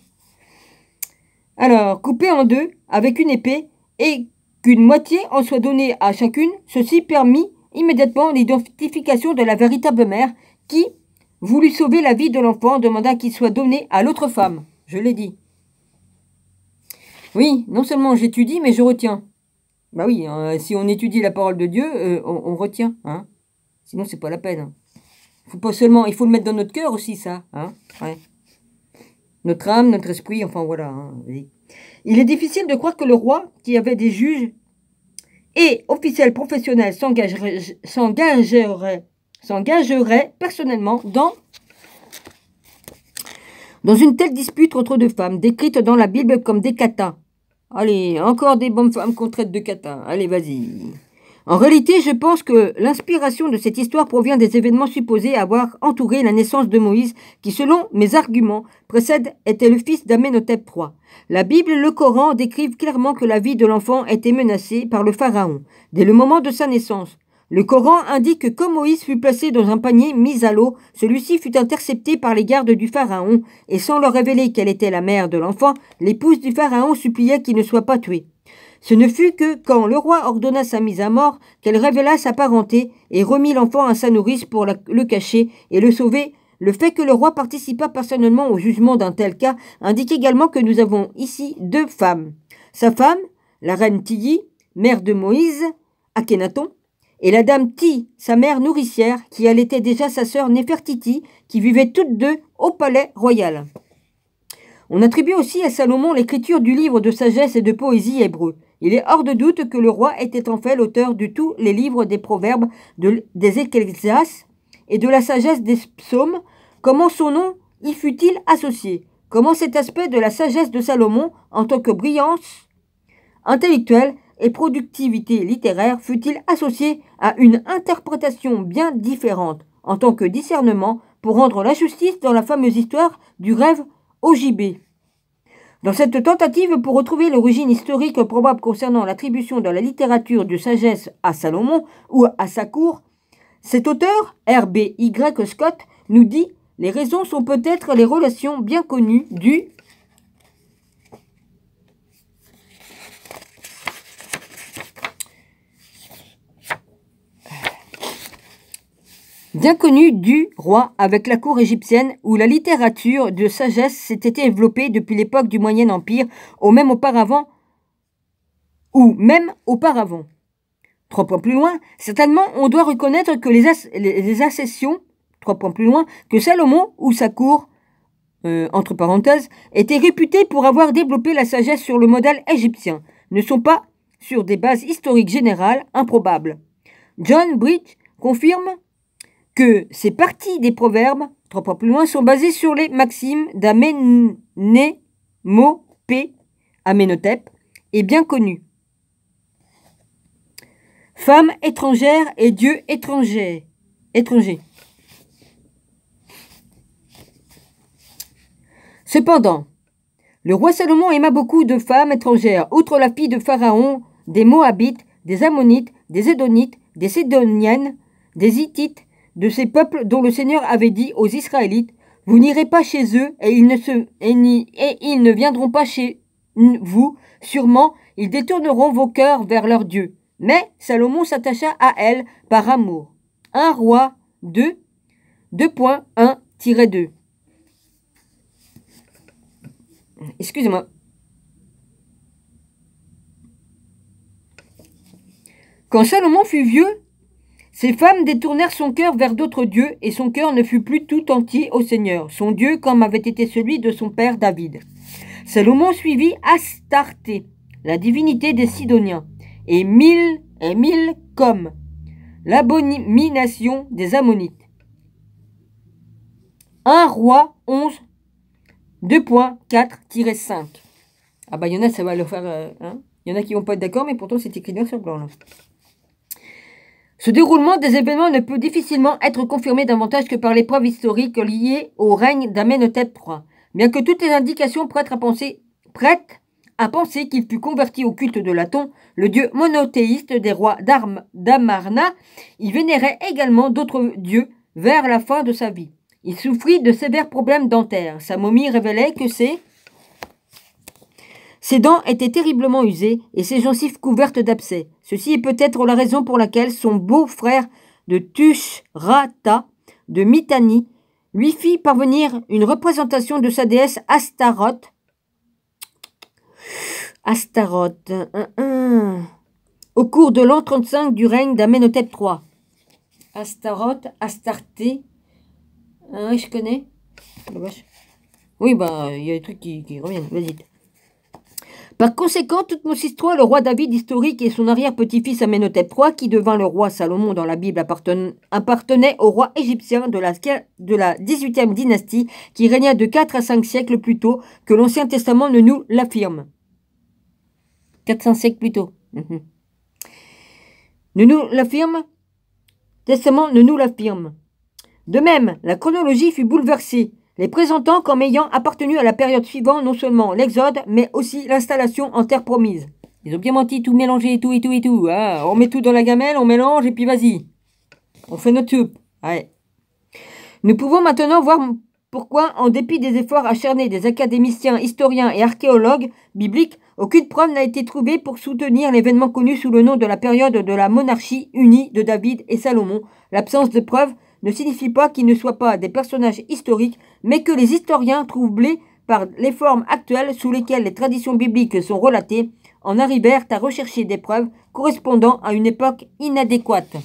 Alors, couper en deux avec une épée et qu'une moitié en soit donnée à chacune, ceci permit immédiatement l'identification de la véritable mère qui, voulut sauver la vie de l'enfant, demanda qu'il soit donné à l'autre femme. Je l'ai dit. Oui, non seulement j'étudie, mais je retiens. Bah oui, si on étudie la parole de Dieu, on retient, hein. Sinon, c'est pas la peine. Il faut le mettre dans notre cœur aussi, ça, hein. Ouais. Notre âme, notre esprit, enfin voilà. Hein. Il est difficile de croire que le roi, qui avait des juges et officiels professionnels, s'engagerait personnellement dans une telle dispute entre deux femmes, décrites dans la Bible comme des catas. Allez, encore des bonnes femmes qu'on traite de catas. Allez, vas-y. En réalité, je pense que l'inspiration de cette histoire provient des événements supposés avoir entouré la naissance de Moïse, qui, selon mes arguments, était le fils d'Amenhotep III. La Bible et le Coran décrivent clairement que la vie de l'enfant était menacée par le pharaon, dès le moment de sa naissance. Le Coran indique que comme Moïse fut placé dans un panier mis à l'eau, celui-ci fut intercepté par les gardes du pharaon, et sans leur révéler quelle était la mère de l'enfant, l'épouse du pharaon suppliait qu'il ne soit pas tué. Ce ne fut que quand le roi ordonna sa mise à mort qu'elle révéla sa parenté et remit l'enfant à sa nourrice pour le cacher et le sauver. Le fait que le roi participa personnellement au jugement d'un tel cas indique également que nous avons ici deux femmes. Sa femme, la reine Tilly, mère de Moïse, Akhenaton, et la dame Ti, sa mère nourricière, qui allaitait déjà sa sœur Néfertiti, qui vivaient toutes deux au palais royal. On attribue aussi à Salomon l'écriture du livre de sagesse et de poésie hébreu. Il est hors de doute que le roi était en fait l'auteur de tous les livres des proverbes, des Ecclésiastes et de la sagesse des psaumes. Comment son nom y fut-il associé? Comment cet aspect de la sagesse de Salomon, en tant que brillance intellectuelle et productivité littéraire, fut-il associé à une interprétation bien différente, en tant que discernement, pour rendre la justice dans la fameuse histoire du rêve ogibé? Dans cette tentative pour retrouver l'origine historique probable concernant l'attribution de la littérature de sagesse à Salomon ou à sa cour, cet auteur, R.B.Y. Scott, nous dit « Les raisons sont peut-être les relations bien connues du roi avec la cour égyptienne où la littérature de sagesse s'était développée depuis l'époque du Moyen Empire ou même auparavant. 3 points plus loin, certainement on doit reconnaître que les accessions, 3 points plus loin, que Salomon ou sa cour, entre parenthèses, étaient réputés pour avoir développé la sagesse sur le modèle égyptien, ne sont pas sur des bases historiques générales improbables. John Bridge confirme que ces parties des proverbes, 3 points plus loin, sont basées sur les maximes d'Amenhotep, et bien connues. Femme étrangère et Dieu étranger. Cependant, le roi Salomon aima beaucoup de femmes étrangères, outre la fille de Pharaon, des Moabites, des Ammonites, des Édonites, des Sidoniennes, des Hittites, de ces peuples dont le Seigneur avait dit aux Israélites, vous n'irez pas chez eux et ils ne viendront pas chez vous. Sûrement, ils détourneront vos cœurs vers leur Dieu. Mais Salomon s'attacha à elle par amour. 1 Roi 2, 2.1-2. Excusez-moi. Quand Salomon fut vieux, ces femmes détournèrent son cœur vers d'autres dieux, et son cœur ne fut plus tout entier au Seigneur, son Dieu, comme avait été celui de son père David. Salomon suivit Astarté, la divinité des Sidoniens, et Milcom, l'abomination des Ammonites. 1 Roi 11, 2.4-5. Ah bah il y en a, ça va leur faire... Il y en a qui vont pas être d'accord, mais pourtant c'est écrit noir sur blanc là. Ce déroulement des événements ne peut difficilement être confirmé davantage que par les preuves historiques liées au règne d'Amenhotep III. Bien que toutes les indications prêtent à penser qu'il fut converti au culte de Laton, le dieu monothéiste des rois d'Amarna, il vénérait également d'autres dieux vers la fin de sa vie. Il souffrit de sévères problèmes dentaires. Sa momie révélait que ses dents étaient terriblement usées et ses gencives couvertes d'abcès. Ceci est peut-être la raison pour laquelle son beau-frère de Tushrata, de Mitanni, lui fit parvenir une représentation de sa déesse Astaroth, au cours de l'an 35 du règne d'Amenhotep III. Astarté, je connais. Oui, bah, il y a des trucs qui reviennent, vas-y. Par conséquent, Thoutmôsis III, le roi David historique et son arrière-petit-fils Amenhotep III, qui devint le roi Salomon dans la Bible, appartenait au roi égyptien de la 18e dynastie, qui régna de 4 à 5 siècles plus tôt que l'Ancien Testament ne nous l'affirme. 400 siècles plus tôt. Ne nous l'affirme. Testament ne nous l'affirme. De même, la chronologie fut bouleversée, les présentant comme ayant appartenu à la période suivant non seulement l'Exode, mais aussi l'installation en terre promise. Ils ont bien menti, tout mélangé, tout. Hein. On met tout dans la gamelle, on mélange et puis vas-y. On fait notre soupe. Ouais. Nous pouvons maintenant voir pourquoi, en dépit des efforts acharnés des académiciens, historiens et archéologues bibliques, aucune preuve n'a été trouvée pour soutenir l'événement connu sous le nom de la période de la monarchie unie de David et Salomon. L'absence de preuves ne signifie pas qu'ils ne soient pas des personnages historiques, mais que les historiens, troublés par les formes actuelles sous lesquelles les traditions bibliques sont relatées, en arrivèrent à rechercher des preuves correspondant à une époque inadéquate.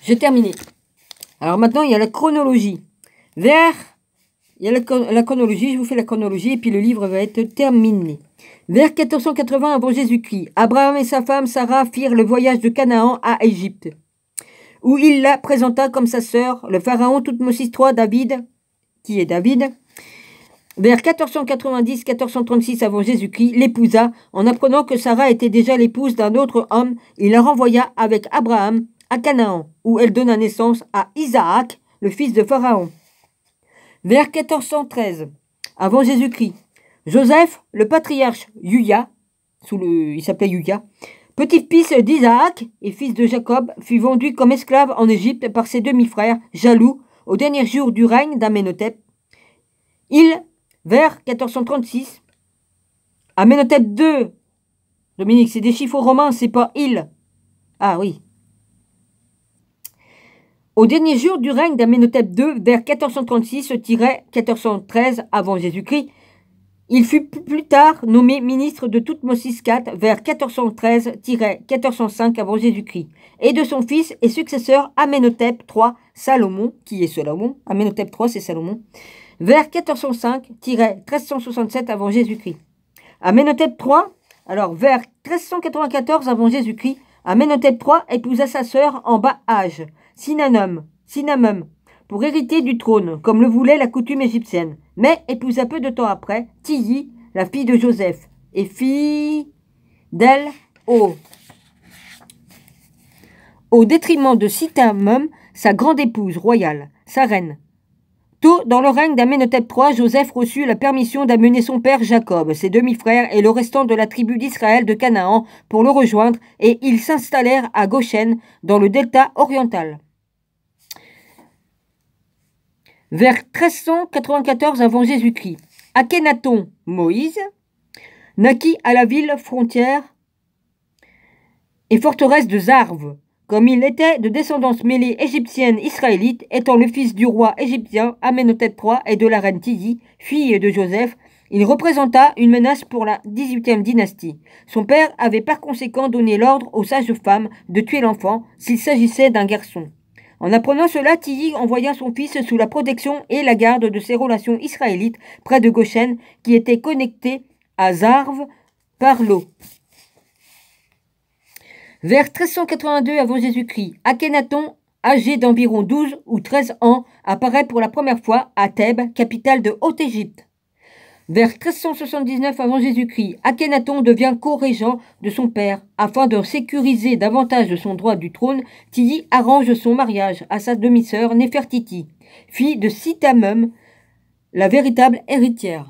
J'ai terminé. Alors maintenant, il y a la chronologie. Il y a la chronologie, je vous fais la chronologie, et puis le livre va être terminé. Vers 1480 avant Jésus-Christ, Abraham et sa femme Sarah firent le voyage de Canaan à Égypte, où il la présenta comme sa sœur, le pharaon Thoutmôsis III David, qui est David. Vers 1490-1436 avant Jésus-Christ, l'épousa, en apprenant que Sarah était déjà l'épouse d'un autre homme, il la renvoya avec Abraham à Canaan, où elle donna naissance à Isaac, le fils de Pharaon. Vers 1413 avant Jésus-Christ, Joseph, le patriarche Juda, il s'appelait Juda, petit-fils d'Isaac et fils de Jacob, fut vendu comme esclave en Égypte par ses demi-frères, jaloux, au dernier jour du règne d'Amenhotep. Vers 1436, Amenhotep II, Dominique, c'est des chiffres romains, c'est pas il. Ah oui. Au dernier jour du règne d'Amenhotep II, vers 1436-1413 avant Jésus-Christ, il fut plus tard nommé ministre de Thoutmôsis IV vers 1413-1405 avant Jésus-Christ, et de son fils et successeur Amenhotep III Salomon, qui est Salomon, Amenhotep III c'est Salomon, vers 1405-1367 avant Jésus-Christ. Amenhotep III, alors vers 1394 avant Jésus-Christ, Amenhotep III épousa sa sœur en bas âge, Sinamum, pour hériter du trône, comme le voulait la coutume égyptienne, mais épousa peu de temps après Tilly, la fille de Joseph, et fille d'elle au détriment de Sinamum, sa grande épouse royale, sa reine. Tôt dans le règne d'Amenhotep III, Joseph reçut la permission d'amener son père Jacob, ses demi-frères et le restant de la tribu d'Israël de Canaan pour le rejoindre et ils s'installèrent à Goshen dans le delta oriental. Vers 1394 avant Jésus-Christ, Akhenaton, Moïse, naquit à la ville frontière et forteresse de Zarve. Comme il était de descendance mêlée égyptienne-israélite, étant le fils du roi égyptien Amenhotep III et de la reine Tiye, fille de Joseph, il représenta une menace pour la 18e dynastie. Son père avait par conséquent donné l'ordre aux sages femmes de tuer l'enfant s'il s'agissait d'un garçon. En apprenant cela, Tiye envoya son fils sous la protection et la garde de ses relations israélites près de Goshen, qui étaient connectées à Zarve par l'eau. Vers 1382 avant Jésus-Christ, Akhenaton, âgé d'environ 12 ou 13 ans, apparaît pour la première fois à Thèbes, capitale de Haute-Égypte. Vers 1379 avant Jésus-Christ, Akhenaton devient co-régent de son père. Afin de sécuriser davantage son droit du trône, Tiye arrange son mariage à sa demi-sœur Néfertiti, fille de Sitamum, la véritable héritière.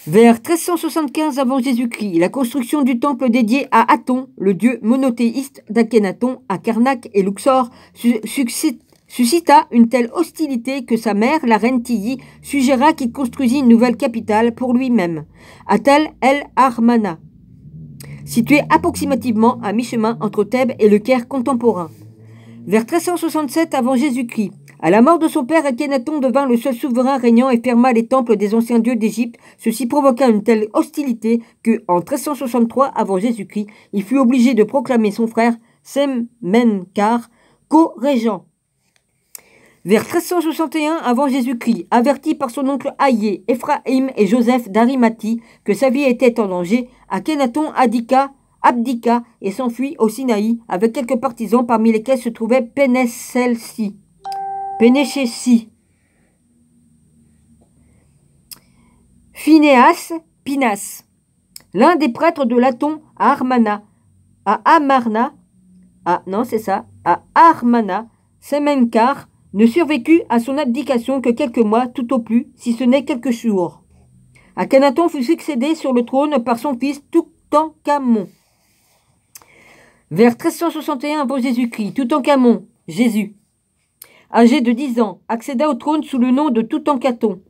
Vers 1375 avant Jésus-Christ, la construction du temple dédié à Aton, le dieu monothéiste d'Akhenaton, à Karnak et Luxor, suscita une telle hostilité que sa mère, la reine Tiye, suggéra qu'il construisit une nouvelle capitale pour lui-même, à Tel el-Armana, située approximativement à mi-chemin entre Thèbes et le Caire contemporain. Vers 1367 avant Jésus-Christ, à la mort de son père, Akhenaton devint le seul souverain régnant et ferma les temples des anciens dieux d'Égypte. Ceci provoqua une telle hostilité que, en 1363 avant Jésus-Christ, il fut obligé de proclamer son frère Semenkar co-régent. Vers 1361 avant Jésus-Christ, averti par son oncle Haïé, Éphraïm et Joseph d'Arimathie que sa vie était en danger, Akhenaton abdiqua et s'enfuit au Sinaï avec quelques partisans parmi lesquels se trouvait Pénéchessi, Phinéas Pinas, l'un des prêtres de l'Aton à Armana, Semenkar ne survécut à son abdication que quelques mois tout au plus, si ce n'est quelques jours. Akhenaton fut succédé sur le trône par son fils Toutankhamon. Vers 1361 avant Jésus-Christ, Toutankhamon, Jésus, âgé de 10 ans, accéda au trône sous le nom de Toutankhaton.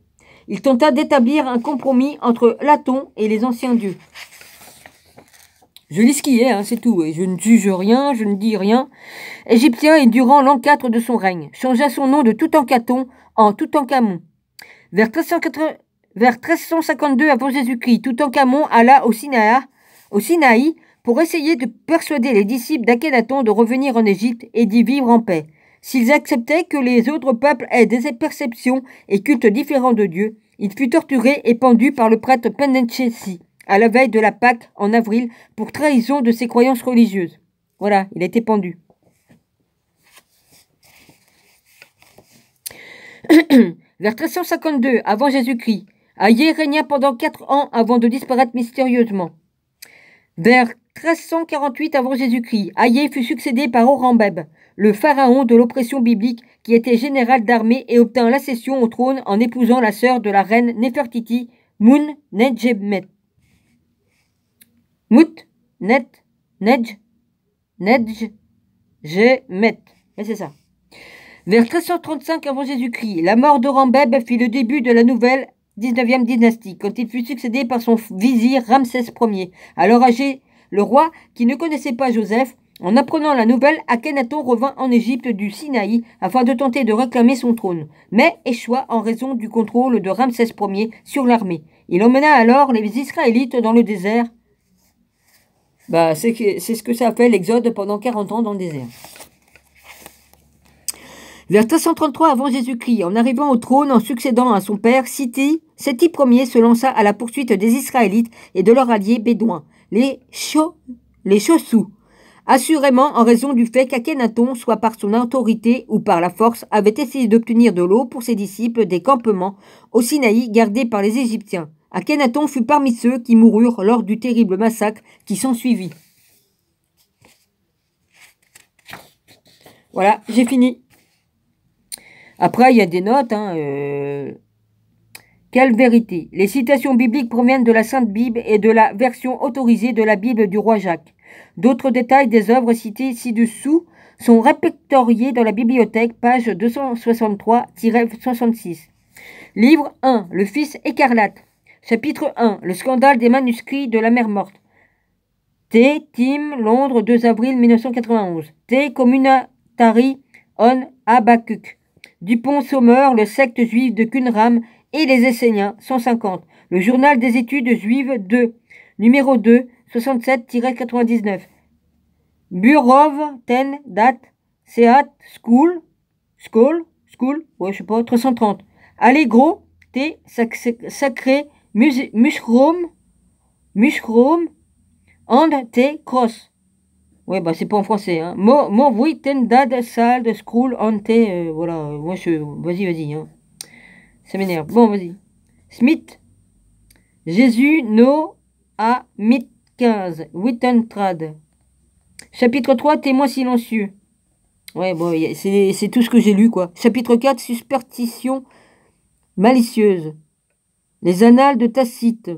Il tenta d'établir un compromis entre l'Aton et les anciens dieux. Je lis ce qui est, c'est tout, et je ne juge rien, je ne dis rien. Égyptien et durant l'an 4 de son règne, changea son nom de Toutankhaton en Toutankhamon. Vers 1352 avant Jésus-Christ, Toutankhamon alla au Sinaï pour essayer de persuader les disciples d'Akhenaton de revenir en Égypte et d'y vivre en paix. S'ils acceptaient que les autres peuples aient des perceptions et cultes différents de Dieu, il fut torturé et pendu par le prêtre Pénéchessi à la veille de la Pâque en avril pour trahison de ses croyances religieuses. Voilà, il a été pendu. Vers 1352 avant Jésus-Christ, Haïé régna pendant 4 ans avant de disparaître mystérieusement. Vers 1348 avant Jésus-Christ, Haïé fut succédé par Horembeb, le pharaon de l'oppression biblique qui était général d'armée et obtint l'accession au trône en épousant la sœur de la reine Néfertiti, Mut-Nedjemet. Mais c'est ça. Vers 1335 avant Jésus-Christ, la mort d'Horembeb fit le début de la nouvelle 19e dynastie, quand il fut succédé par son vizir Ramsès Ier. Alors âgé, le roi, qui ne connaissait pas Joseph, en apprenant la nouvelle, Akhenaton revint en Égypte du Sinaï afin de tenter de réclamer son trône, mais échoua en raison du contrôle de Ramsès Ier sur l'armée. Il emmena alors les Israélites dans le désert. C'est ce que ça a fait l'exode pendant 40 ans dans le désert. Vers 1333 avant Jésus-Christ, en arrivant au trône en succédant à son père, Séti Ier se lança à la poursuite des Israélites et de leurs alliés bédouins, les Chossous, assurément en raison du fait qu'Akhenaton, soit par son autorité ou par la force, avait essayé d'obtenir de l'eau pour ses disciples des campements au Sinaï gardés par les Égyptiens. Akhenaton fut parmi ceux qui moururent lors du terrible massacre qui s'ensuivit. Voilà, j'ai fini. Après, il y a des notes. Hein, Quelle vérité? Les citations bibliques proviennent de la Sainte Bible et de la version autorisée de la Bible du roi Jacques. D'autres détails des œuvres citées ci-dessous sont répertoriés dans la bibliothèque, page 263-66. Livre 1. Le Fils écarlate. Chapitre 1. Le scandale des manuscrits de la mer Morte. T. Tim, Londres, 2 avril 1991. T. Communatari on Habakkuk. Dupont-Sommer, le secte juif de Qumran et les Esséniens, 150. Le journal des études juives 2, numéro 2, 67-99. Burov, Ten, Dat, Seat, School, ouais, je sais pas, 330. Allegro, T, Sacré, Mushroom, and T, Cross. Ouais, bah c'est pas en français, hein. Oui, Ten, Dad, Sald, School, and T, voilà, moi je... Vas-y, hein. Ça m'énerve. Bon, vas-y. Smith. Jésus, no, a, mythe 15. Wittentrad. Chapitre 3, témoin silencieux. Ouais, bon, c'est tout ce que j'ai lu, quoi. Chapitre 4, superstition malicieuse. Les annales de Tacite.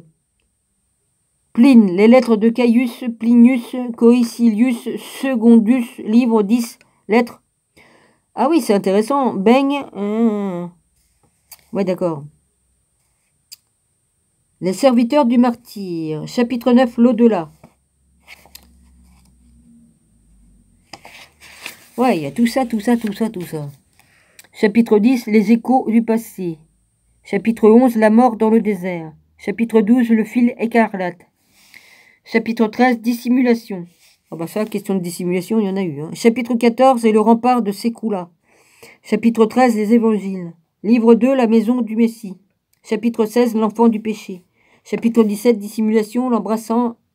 Pline, les lettres de Caius, Plinius, Coicilius, Secondus, livre 10, lettres. Ah oui, c'est intéressant. Beigne. Ouais, d'accord. Les serviteurs du martyr. Chapitre 9, l'au-delà. Ouais, il y a tout ça. Chapitre 10, les échos du passé. Chapitre 11, la mort dans le désert. Chapitre 12, le fil écarlate. Chapitre 13, dissimulation. Ah bah ça, question de dissimulation, il y en a eu. Hein. Chapitre 14, et le rempart de Sécoula. Chapitre 13, les évangiles. Livre 2, la maison du Messie. Chapitre 16, l'enfant du péché. Chapitre 17, dissimulation,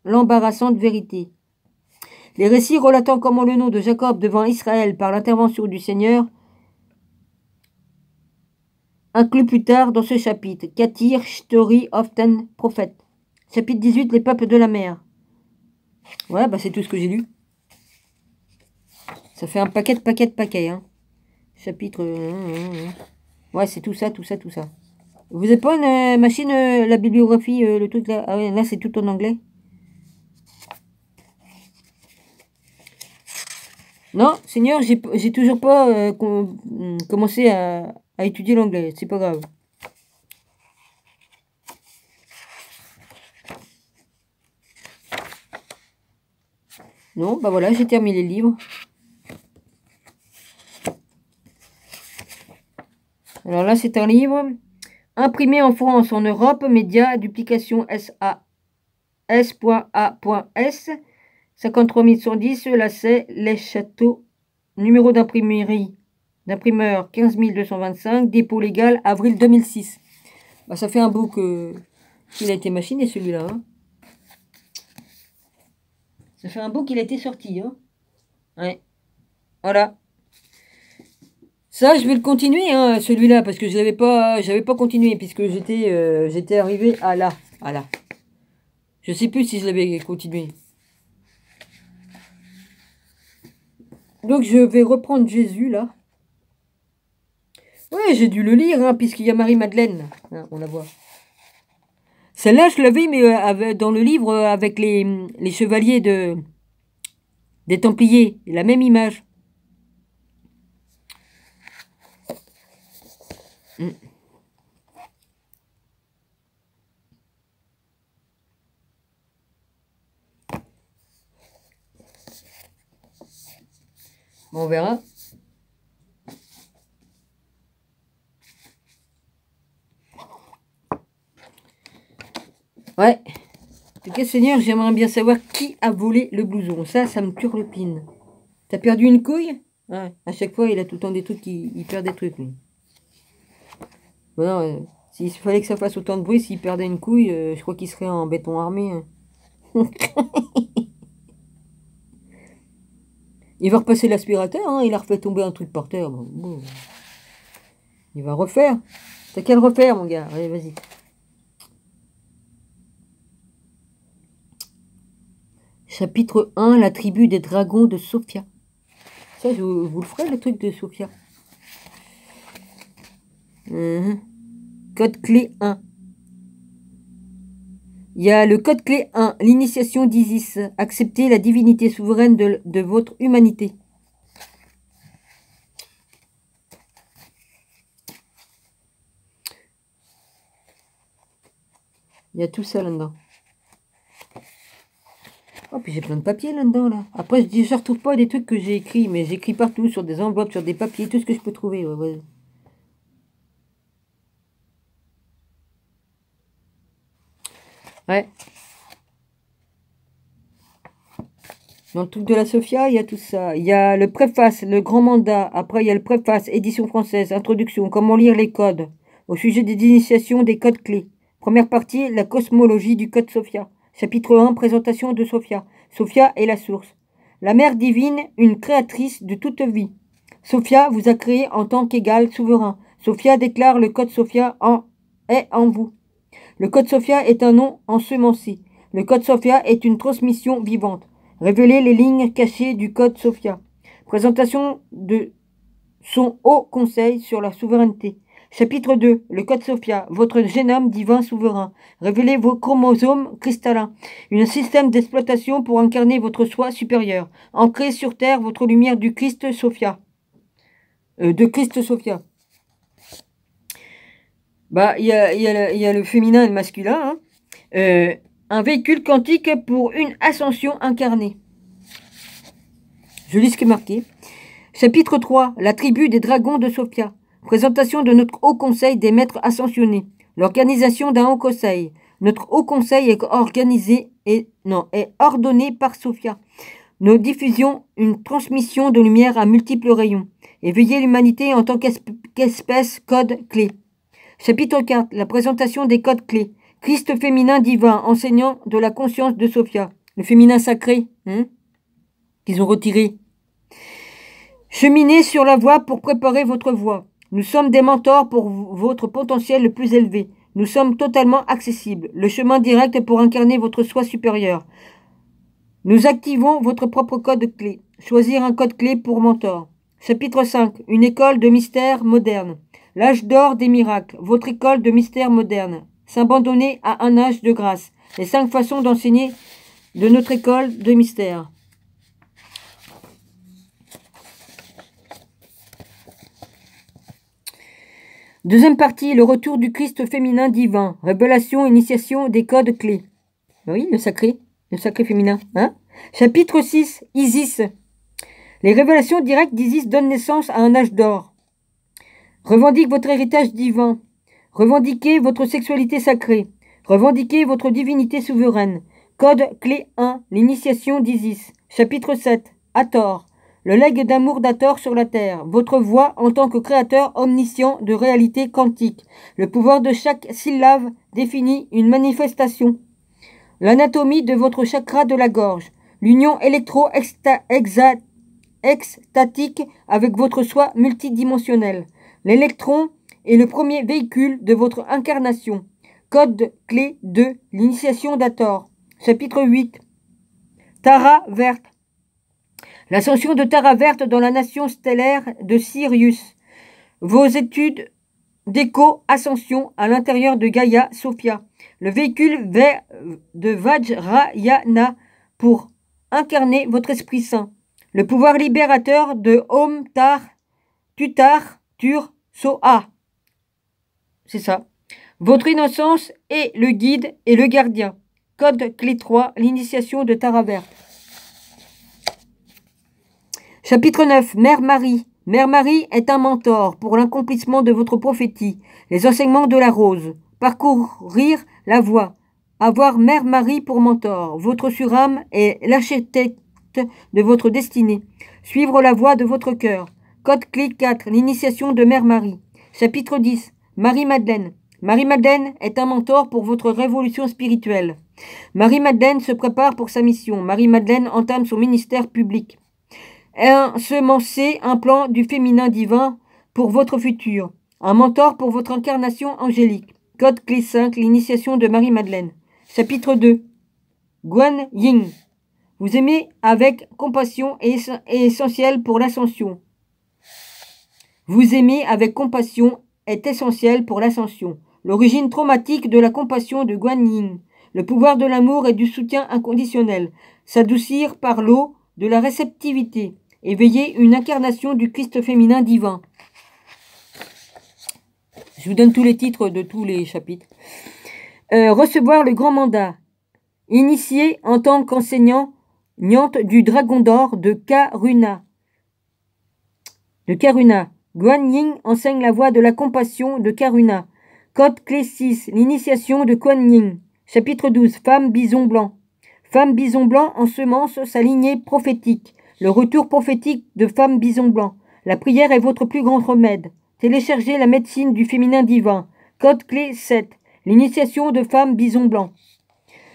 l'embarrassante vérité. Les récits relatant comment le nom de Jacob devant Israël par l'intervention du Seigneur inclut plus tard dans ce chapitre Katir, Story of Ten Prophets. Chapitre 18, les peuples de la mer. Ouais, bah c'est tout ce que j'ai lu. Ça fait un paquet, hein. Chapitre... Ouais, c'est tout ça. Vous n'avez pas une machine, la bibliographie, le truc là? Ah ouais, là c'est tout en anglais. Non, Seigneur, j'ai toujours pas commencé à étudier l'anglais. C'est pas grave. Non, bah voilà, j'ai terminé le livre. Alors là, c'est un livre imprimé en France, en Europe, média, duplication S.A.S.A.S, 53 110, Lacet, Les Châteaux, numéro d'imprimerie, d'imprimeur 15 225, dépôt légal, avril 2006. Bah, ça fait un bout qu'il a été machiné celui-là. Hein. Ça fait un bout qu'il a été sorti. Hein. Ouais. Voilà. Ça, je vais le continuer, hein, celui-là, parce que j'avais pas continué, puisque j'étais arrivé à là. Je sais plus si je l'avais continué. Donc, je vais reprendre Jésus, là. Ouais, j'ai dû le lire, hein, puisqu'il y a Marie-Madeleine. Hein, on la voit. Celle-là, je l'avais, mais dans le livre, avec les chevaliers des Templiers. La même image. Bon, on verra. Ouais. En tout cas, Seigneur, j'aimerais bien savoir qui a volé le blouson. Ça me turlupine. T'as perdu une couille? Ouais. À chaque fois, il a tout le temps des trucs, il perd des trucs, lui. Bon, s'il fallait que ça fasse autant de bruit, s'il perdait une couille, je crois qu'il serait en béton armé. Hein. Il va repasser l'aspirateur, hein, il a refait tomber un truc par terre. Bon. Il va refaire. T'as qu'à le refaire, mon gars. Allez, vas-y. Chapitre 1, la tribu des dragons de Sophia. Ça, je vous le ferai, le truc de Sophia. Code clé 1. Il y a le code clé 1, l'initiation d'Isis. Acceptez la divinité souveraine de votre humanité. Il y a tout ça là-dedans. Oh, puis j'ai plein de papiers là-dedans, là. Après, je retrouve pas des trucs que j'ai écrits, mais j'écris partout, sur des enveloppes, sur des papiers, tout ce que je peux trouver. Ouais. Ouais. Dans le truc de la Sophia, il y a tout ça. Il y a le préface, le grand mandat. Après, il y a le préface, édition française, introduction, comment lire les codes. Au sujet des initiations des codes clés. Première partie, la cosmologie du code Sophia. Chapitre 1, présentation de Sophia. Sophia est la source. La mère divine, une créatrice de toute vie. Sophia vous a créé en tant qu'égal souverain. Sophia déclare le code Sophia est en vous. Le code Sophia est un nom ensemencé. Le code Sophia est une transmission vivante. Révéler les lignes cachées du code Sophia. Présentation de son haut conseil sur la souveraineté. Chapitre 2. Le code Sophia. Votre génome divin souverain. Révélez vos chromosomes cristallins. Un système d'exploitation pour incarner votre soi supérieur. Ancrez sur terre votre lumière du Christ Sophia. De Christ Sophia. Bah, il y a le féminin et le masculin. Un véhicule quantique pour une ascension incarnée. Je lis ce qui est marqué. Chapitre 3. La tribu des dragons de Sophia. Présentation de notre haut conseil des maîtres ascensionnés. L'organisation d'un haut conseil. Notre haut conseil est organisé est ordonné par Sophia. Nous diffusions une transmission de lumière à multiples rayons. Éveiller l'humanité en tant qu'espèce code clé. Chapitre 4. La présentation des codes clés. Christ féminin divin, enseignant de la conscience de Sophia. Le féminin sacré, qu'ils ont retiré. Cheminez sur la voie pour préparer votre voie. Nous sommes des mentors pour votre potentiel le plus élevé. Nous sommes totalement accessibles. Le chemin direct pour incarner votre soi supérieur. Nous activons votre propre code clé. Choisir un code clé pour mentor. Chapitre 5. Une école de mystère moderne. L'âge d'or des miracles. Votre école de mystère moderne. S'abandonner à un âge de grâce. Les 5 façons d'enseigner de notre école de mystère. Deuxième partie, le retour du Christ féminin divin. Révélation, initiation des codes clés. Oui, le sacré féminin. Chapitre 6, Isis. Les révélations directes d'Isis donnent naissance à un âge d'or. Revendique votre héritage divin. Revendiquez votre sexualité sacrée. Revendiquez votre divinité souveraine. Code clé 1, l'initiation d'Isis. Chapitre 7, Hathor. Le legs d'amour d'Hathor sur la terre. Votre voix en tant que créateur omniscient de réalité quantique. Le pouvoir de chaque syllabe définit une manifestation. L'anatomie de votre chakra de la gorge. L'union électro-extatique avec votre soi multidimensionnel. L'électron est le premier véhicule de votre incarnation. Code clé 2, l'initiation d'Hathor. Chapitre 8. Tara verte. L'ascension de Tara verte dans la nation stellaire de Sirius. Vos études d'éco-ascension à l'intérieur de Gaïa Sophia. Le véhicule de Vajrayana pour incarner votre Esprit Saint. Le pouvoir libérateur de Om Tar Tutar Tur Soa. C'est ça. Votre innocence est le guide et le gardien. Code clé 3, l'initiation de Tara verte. Chapitre 9, Mère Marie. Mère Marie est un mentor pour l'accomplissement de votre prophétie. Les enseignements de la rose. Parcourir la voie. Avoir Mère Marie pour mentor. Votre surâme est l'architecte de votre destinée. Suivre la voie de votre cœur. Code clé 4, l'initiation de Mère Marie. Chapitre 10, Marie-Madeleine. Marie-Madeleine est un mentor pour votre révolution spirituelle. Marie-Madeleine se prépare pour sa mission. Marie-Madeleine entame son ministère public. Ensemencer un plan du féminin divin pour votre futur. Un mentor pour votre incarnation angélique. Code clé 5, l'initiation de Marie-Madeleine. Chapitre 2. Guan Ying. Vous aimez avec compassion et essentiel pour l'ascension. Vous aimer avec compassion est essentiel pour l'ascension. L'origine traumatique de la compassion de Guan Yin. Le pouvoir de l'amour et du soutien inconditionnel. S'adoucir par l'eau de la réceptivité. Éveiller une incarnation du Christ féminin divin. Je vous donne tous les titres de tous les chapitres. Recevoir le grand mandat. Initié en tant qu'enseignante du dragon d'or de Karuna. Guan Yin enseigne la voie de la compassion de Karuna. Code clé 6. L'initiation de Guan Yin. Chapitre 12. Femme bison blanc. Femme bison blanc ensemence sa lignée prophétique. Le retour prophétique de femme bison blanc. La prière est votre plus grand remède. Téléchargez la médecine du féminin divin. Code clé 7. L'initiation de femme bison blanc.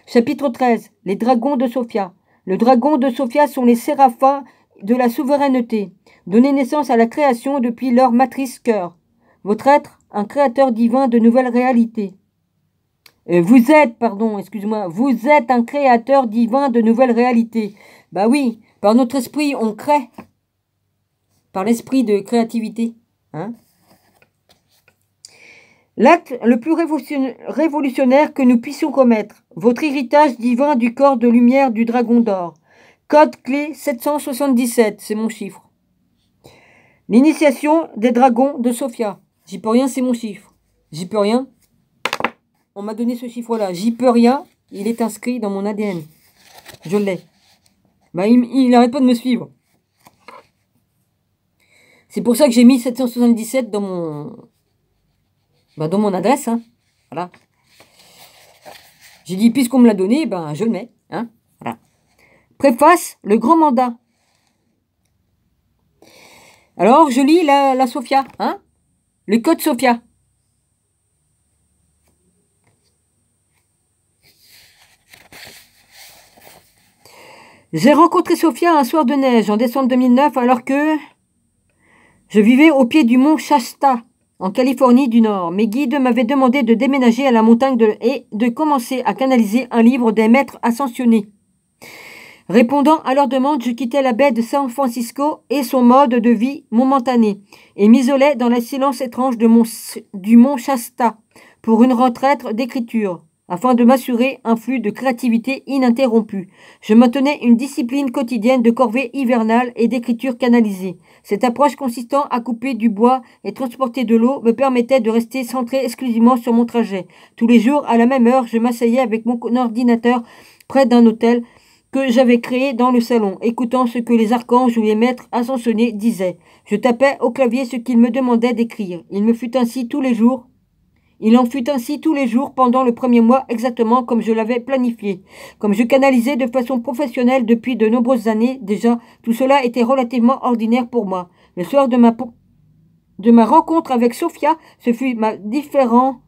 Chapitre 13. Les dragons de Sophia. Le dragon de Sophia sont les séraphins de la souveraineté. Donnez naissance à la création depuis leur matrice cœur. Votre être, un créateur divin de nouvelles réalités. Vous êtes un créateur divin de nouvelles réalités. Bah oui, par notre esprit, on crée. Par l'esprit de créativité. Hein? L'acte le plus révolutionnaire que nous puissions commettre. Votre héritage divin du corps de lumière du dragon d'or. Code clé 777, c'est mon chiffre. L'initiation des dragons de Sophia. J'y peux rien, c'est mon chiffre. J'y peux rien. On m'a donné ce chiffre-là. J'y peux rien. Il est inscrit dans mon ADN. Je l'ai. Bah, il n'arrête pas de me suivre. C'est pour ça que j'ai mis 777 dans mon adresse. Hein. Voilà. J'ai dit, puisqu'on me l'a donné, ben, je le mets. Hein. Voilà. Préface, le grand mandat. Alors, je lis la Sophia. Hein. Le code Sophia. J'ai rencontré Sophia un soir de neige en décembre 2009 alors que je vivais au pied du mont Shasta, en Californie du Nord. Mes guides m'avaient demandé de déménager à la montagne et de commencer à canaliser un livre des maîtres ascensionnés. Répondant à leur demande, je quittais la baie de San Francisco et son mode de vie momentané et m'isolais dans le silence étrange du mont Shasta pour une retraite d'écriture. Afin de m'assurer un flux de créativité ininterrompu. Je maintenais une discipline quotidienne de corvée hivernale et d'écriture canalisée. Cette approche consistant à couper du bois et transporter de l'eau me permettait de rester centré exclusivement sur mon trajet. Tous les jours, à la même heure, je m'asseyais avec mon ordinateur près d'un hôtel que j'avais créé dans le salon, écoutant ce que les archanges ou les maîtres ascensionnés disaient. Je tapais au clavier ce qu'ils me demandaient d'écrire. Il en fut ainsi tous les jours pendant le premier mois, exactement comme je l'avais planifié. Comme je canalisais de façon professionnelle depuis de nombreuses années déjà, tout cela était relativement ordinaire pour moi. Le soir de ma rencontre avec Sophia, ce fut pas différent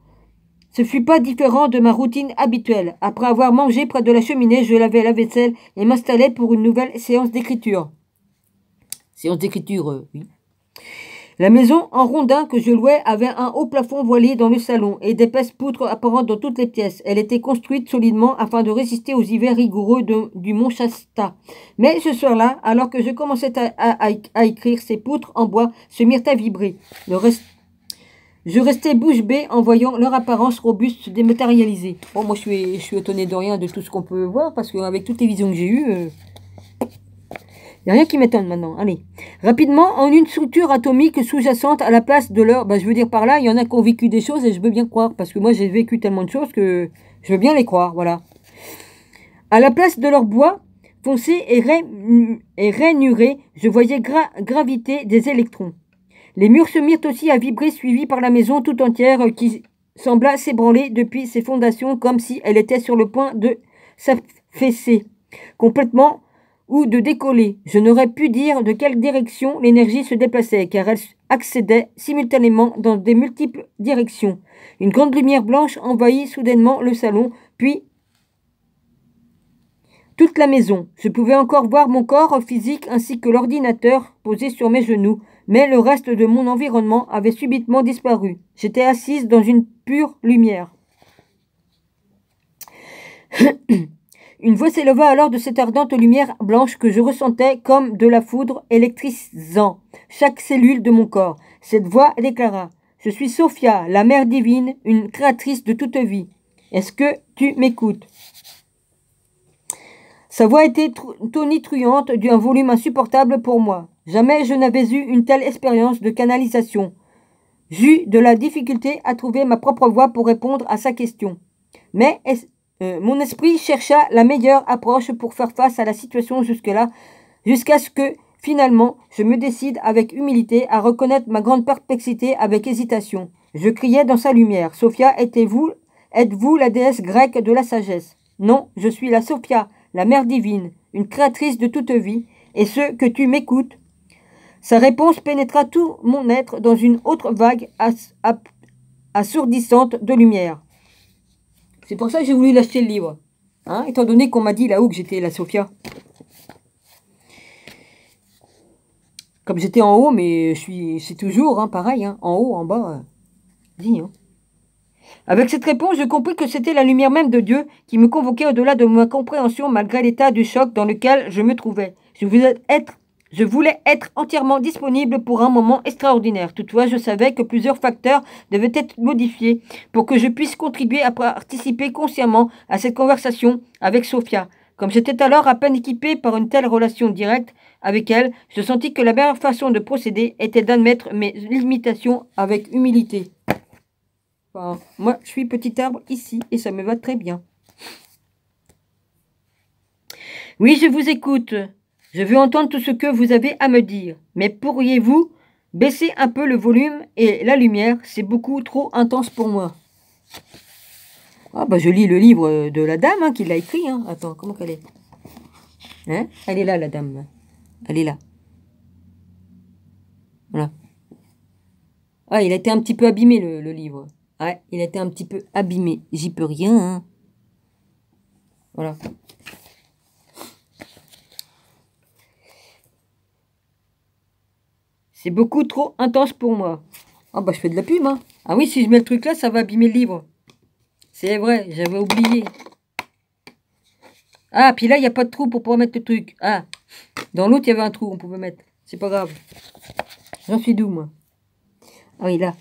de ma routine habituelle. Après avoir mangé près de la cheminée, je lavais la vaisselle et m'installais pour une nouvelle séance d'écriture. Oui. La maison en rondin que je louais avait un haut plafond voilé dans le salon et d'épaisses poutres apparentes dans toutes les pièces. Elle était construite solidement afin de résister aux hivers rigoureux du mont Shasta. Mais ce soir-là, alors que je commençais à écrire, ces poutres en bois se mirent à vibrer. Je restais bouche bée en voyant leur apparence robuste se dématérialiser. Bon, moi je suis étonné de rien de tout ce qu'on peut voir parce qu'avec toutes les visions que j'ai eues... Il n'y a rien qui m'étonne maintenant. Allez. Rapidement, en une structure atomique sous-jacente à la place de leur... je veux dire par là, il y en a qui ont vécu des choses et je veux bien croire. Parce que moi, j'ai vécu tellement de choses que je veux bien les croire. Voilà. À la place de leur bois foncé et rainuré, je voyais graviter des électrons. Les murs se mirent aussi à vibrer, suivis par la maison tout entière qui sembla s'ébranler depuis ses fondations comme si elle était sur le point de s'affaisser. Complètement... ou de décoller. Je n'aurais pu dire de quelle direction l'énergie se déplaçait, car elle accédait simultanément dans des multiples directions. Une grande lumière blanche envahit soudainement le salon, puis toute la maison. Je pouvais encore voir mon corps physique ainsi que l'ordinateur posé sur mes genoux, mais le reste de mon environnement avait subitement disparu. J'étais assise dans une pure lumière. Une voix s'éleva alors de cette ardente lumière blanche que je ressentais comme de la foudre électrisant chaque cellule de mon corps. Cette voix déclara: « Je suis Sophia, la mère divine, une créatrice de toute vie. Est-ce que tu m'écoutes ?» Sa voix était tonitruante d'un volume insupportable pour moi. Jamais je n'avais eu une telle expérience de canalisation. J'eus de la difficulté à trouver ma propre voix pour répondre à sa question. Mais mon esprit chercha la meilleure approche pour faire face à la situation jusque-là, jusqu'à ce que, finalement, je me décide avec humilité à reconnaître ma grande perplexité avec hésitation. Je criai dans sa lumière: « Sophia, êtes-vous la déesse grecque de la sagesse ? » « Non, je suis la Sophia, la mère divine, une créatrice de toute vie, et ce que tu m'écoutes. » Sa réponse pénétra tout mon être dans une autre vague assourdissante de lumière. C'est pour ça que j'ai voulu lâcher le livre, hein, étant donné qu'on m'a dit là-haut que j'étais la Sophia. Comme j'étais en haut, mais c'est toujours hein, pareil, hein, en haut, en bas, dis, hein. Avec cette réponse, je compris que c'était la lumière même de Dieu qui me convoquait au-delà de ma compréhension malgré l'état de choc dans lequel je me trouvais. Je voulais être entièrement disponible pour un moment extraordinaire. Toutefois, je savais que plusieurs facteurs devaient être modifiés pour que je puisse contribuer à participer consciemment à cette conversation avec Sophia. Comme j'étais alors à peine équipé par une telle relation directe avec elle, je sentis que la meilleure façon de procéder était d'admettre mes limitations avec humilité. Enfin, moi, je suis petit arbre ici et ça me va très bien. Oui, je vous écoute. Je veux entendre tout ce que vous avez à me dire. Mais pourriez-vous baisser un peu le volume et la lumière? C'est beaucoup trop intense pour moi. Ah bah je lis le livre de la dame hein, qui l'a écrit. Hein. Attends, comment qu'elle est? Hein? Elle est là, la dame. Elle est là. Voilà. Ah, il a été un petit peu abîmé, le livre. Ouais, il a été un petit peu abîmé. J'y peux rien. Hein. Voilà. C'est beaucoup trop intense pour moi. Ah bah je fais de la pub. Hein. Ah oui, si je mets le truc là, ça va abîmer le livre. C'est vrai, j'avais oublié. Ah, puis là, il n'y a pas de trou pour pouvoir mettre le truc. Ah, dans l'autre, il y avait un trou, on pouvait mettre. C'est pas grave. J'en suis doux, moi. Ah oui, là.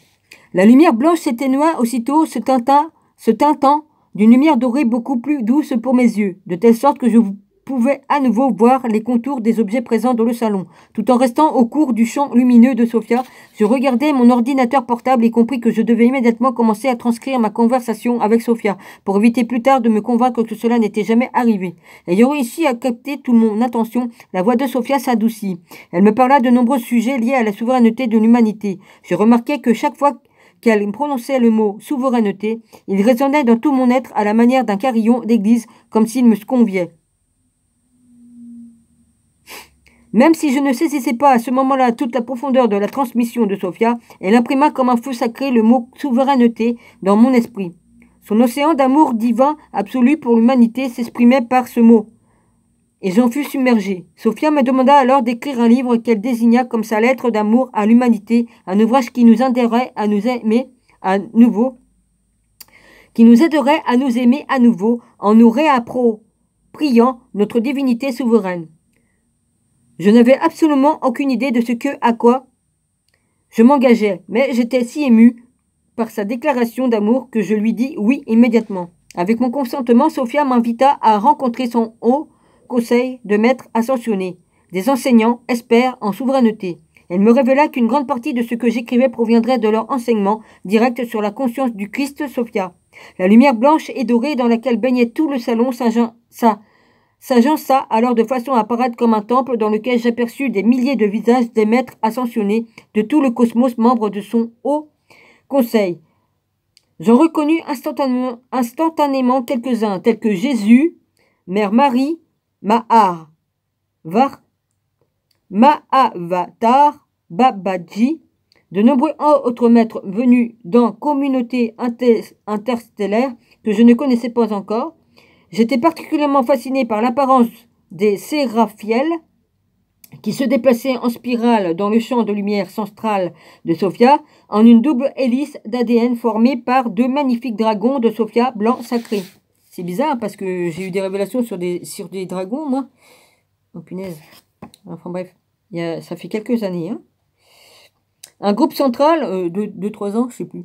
La lumière blanche s'éténua aussitôt, se teintant d'une lumière dorée beaucoup plus douce pour mes yeux, de telle sorte que je pouvais à nouveau voir les contours des objets présents dans le salon. Tout en restant au cours du champ lumineux de Sophia, je regardais mon ordinateur portable et compris que je devais immédiatement commencer à transcrire ma conversation avec Sophia, pour éviter plus tard de me convaincre que cela n'était jamais arrivé. Ayant réussi à capter toute mon attention, la voix de Sophia s'adoucit. Elle me parla de nombreux sujets liés à la souveraineté de l'humanité. Je remarquai que chaque fois qu'elle prononçait le mot « souveraineté », il résonnait dans tout mon être à la manière d'un carillon d'église, comme s'il me conviait. Même si je ne saisissais pas à ce moment-là toute la profondeur de la transmission de Sophia, elle imprima comme un feu sacré le mot « souveraineté » dans mon esprit. Son océan d'amour divin absolu pour l'humanité s'exprimait par ce mot. Et j'en fus submergé. Sophia me demanda alors d'écrire un livre qu'elle désigna comme sa lettre d'amour à l'humanité, un ouvrage qui nous aiderait à nous aimer à nouveau, en nous réappropriant notre divinité souveraine. Je n'avais absolument aucune idée de à quoi je m'engageais, mais j'étais si ému par sa déclaration d'amour que je lui dis oui immédiatement. Avec mon consentement, Sophia m'invita à rencontrer son haut conseil de maîtres ascensionnés, des enseignants experts en souveraineté. Elle me révéla qu'une grande partie de ce que j'écrivais proviendrait de leur enseignement direct sur la conscience du Christ Sophia. La lumière blanche et dorée dans laquelle baignait tout le salon s'agença alors de façon à apparaître comme un temple dans lequel j'aperçus des milliers de visages des maîtres ascensionnés de tout le cosmos, membres de son haut conseil. J'en reconnus instantanément quelques-uns, tels que Jésus, Mère Marie, Mahavatar, Babaji, de nombreux autres maîtres venus dans communautés interstellaires que je ne connaissais pas encore. J'étais particulièrement fasciné par l'apparence des séraphiels qui se déplaçaient en spirale dans le champ de lumière central de Sophia, en une double hélice d'ADN formée par deux magnifiques dragons de Sophia blancs sacrés. C'est bizarre parce que j'ai eu des révélations sur des dragons, moi. Oh punaise. Enfin bref, ça fait quelques années. Hein. Un groupe central, de 3 ans, je sais plus.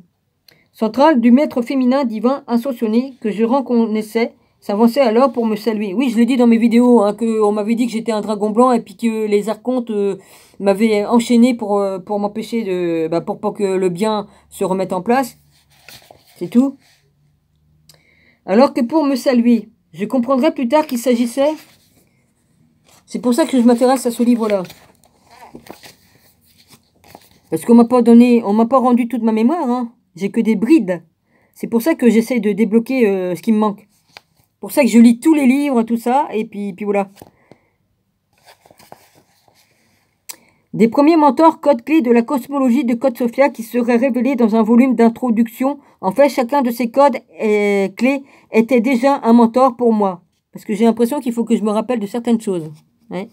Central du maître féminin divin ascensionné que je reconnaissais, s'avançait alors pour me saluer. Oui, je l'ai dit dans mes vidéos, hein, qu'on m'avait dit que j'étais un dragon blanc et puis que les archontes m'avaient enchaîné pour m'empêcher de... pour pas que le bien se remette en place. C'est tout. Alors que pour me saluer, je comprendrai plus tard qu'il s'agissait... C'est pour ça que je m'intéresse à ce livre-là. Parce qu'on m'a pas donné... On m'a pas rendu toute ma mémoire, hein. J'ai que des brides. C'est pour ça que j'essaie de débloquer ce qui me manque. Pour ça que je lis tous les livres, tout ça, et puis voilà. Des premiers mentors codes clés de la cosmologie de Code Sophia qui seraient révélés dans un volume d'introduction. En fait, chacun de ces codes clés était déjà un mentor pour moi. Parce que j'ai l'impression qu'il faut que je me rappelle de certaines choses. Ouais.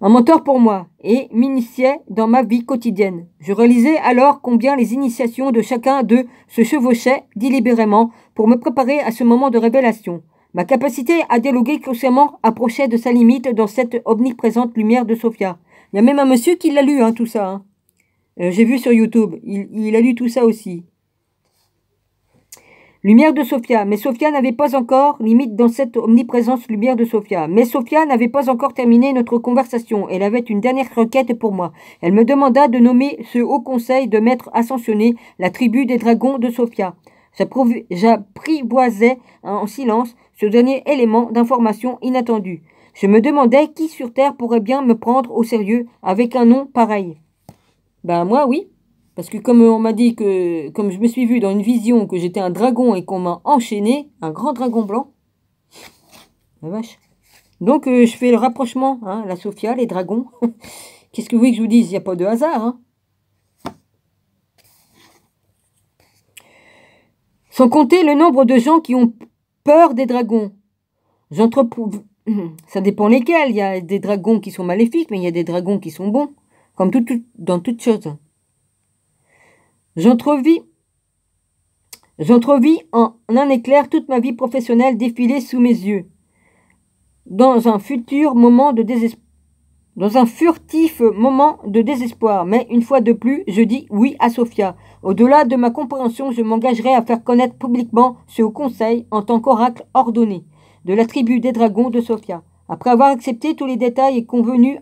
Un mentor pour moi et m'initiait dans ma vie quotidienne. Je réalisais alors combien les initiations de chacun d'eux se chevauchaient délibérément pour me préparer à ce moment de révélation. Ma capacité à dialoguer consciemment approchait de sa limite dans cette omniprésente lumière de Sophia. Il y a même un monsieur qui l'a lu, hein, tout ça. Hein. J'ai vu sur YouTube. Il a lu tout ça aussi. Lumière de Sophia. Mais Sophia n'avait pas encore, limite dans cette omniprésence lumière de Sophia. Mais Sophia n'avait pas encore terminé notre conversation. Elle avait une dernière requête pour moi. Elle me demanda de nommer ce haut conseil de maître ascensionné, la tribu des dragons de Sophia. J'apprivoisais en silence ce dernier élément d'information inattendue. Je me demandais qui sur Terre pourrait bien me prendre au sérieux avec un nom pareil. Ben moi, oui. Parce que comme on m'a dit que, comme je me suis vu dans une vision que j'étais un dragon et qu'on m'a enchaîné, un grand dragon blanc. La vache. Donc je fais le rapprochement, hein, la Sophia, les dragons. Qu'est-ce que vous voulez que je vous dise? Il n'y a pas de hasard, hein. Sans compter le nombre de gens qui ont peur des dragons. Ça dépend lesquels. Il y a des dragons qui sont maléfiques, mais il y a des dragons qui sont bons. Comme dans toutes choses. J'entrevis en un éclair toute ma vie professionnelle défiler sous mes yeux. Dans un furtif moment de désespoir. Mais une fois de plus, je dis oui à Sophia. Au-delà de ma compréhension, je m'engagerai à faire connaître publiquement ce haut conseil en tant qu'oracle ordonné de la tribu des dragons de Sophia. Après avoir accepté tous les détails et convenus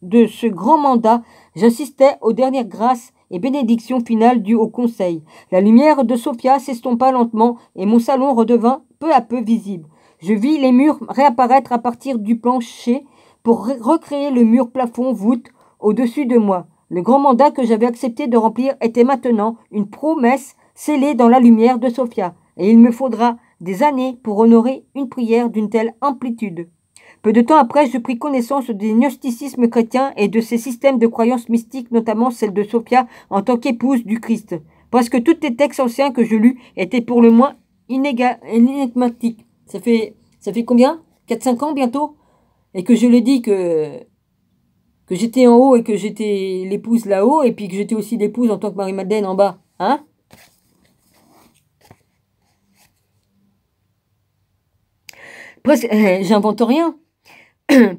de ce grand mandat, j'assistais aux dernières grâces et bénédictions finales dues au conseil. La lumière de Sophia s'estompa lentement et mon salon redevint peu à peu visible. Je vis les murs réapparaître à partir du plancher pour recréer le mur plafond voûte au-dessus de moi. Le grand mandat que j'avais accepté de remplir était maintenant une promesse scellée dans la lumière de Sophia, et il me faudra des années pour honorer une prière d'une telle amplitude. Peu de temps après, je pris connaissance du gnosticisme chrétien et de ses systèmes de croyances mystiques, notamment celle de Sophia en tant qu'épouse du Christ. Presque tous les textes anciens que je lus étaient pour le moins énigmatiques. Ça fait combien? 4-5 ans bientôt? Et que je l'ai dit que j'étais en haut et que j'étais l'épouse là-haut, et puis que j'étais aussi l'épouse en tant que Marie-Madeleine en bas. Hein? Presque, j'invente rien.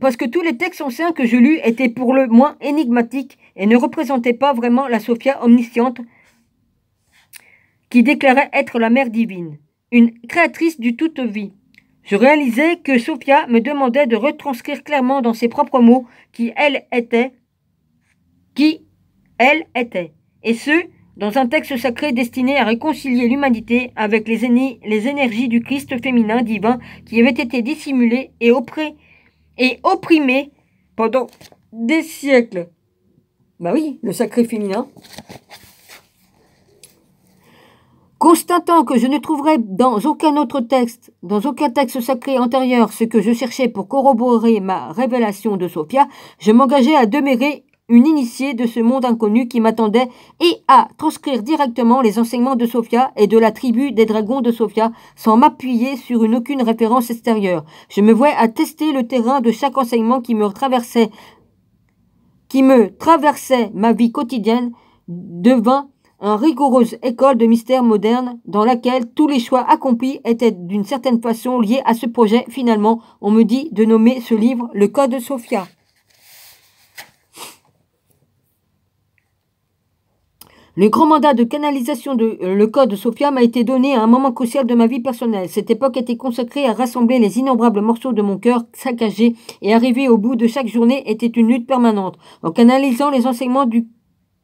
Parce que tous les textes anciens que je lus étaient pour le moins énigmatiques et ne représentaient pas vraiment la Sophia omnisciente qui déclarait être la mère divine, une créatrice du toute vie. Je réalisais que Sophia me demandait de retranscrire clairement dans ses propres mots qui elle était, et ce, dans un texte sacré destiné à réconcilier l'humanité avec les énergies du Christ féminin divin qui avait été dissimulées et opprimées pendant des siècles. Bah oui, le sacré féminin. Constatant que je ne trouverais dans aucun texte sacré antérieur ce que je cherchais pour corroborer ma révélation de Sophia, je m'engageais à demeurer une initiée de ce monde inconnu qui m'attendait et à transcrire directement les enseignements de Sophia et de la tribu des dragons de Sophia sans m'appuyer sur aucune référence extérieure. Je me vouais à tester le terrain de chaque enseignement qui me traversait ma vie quotidienne devint une rigoureuse école de mystère moderne dans laquelle tous les choix accomplis étaient d'une certaine façon liés à ce projet. Finalement, on me dit de nommer ce livre Le Code Sophia. Le grand mandat de canalisation de le Code Sophia m'a été donné à un moment crucial de ma vie personnelle. Cette époque était consacrée à rassembler les innombrables morceaux de mon cœur saccagé, et arriver au bout de chaque journée était une lutte permanente. En canalisant les enseignements du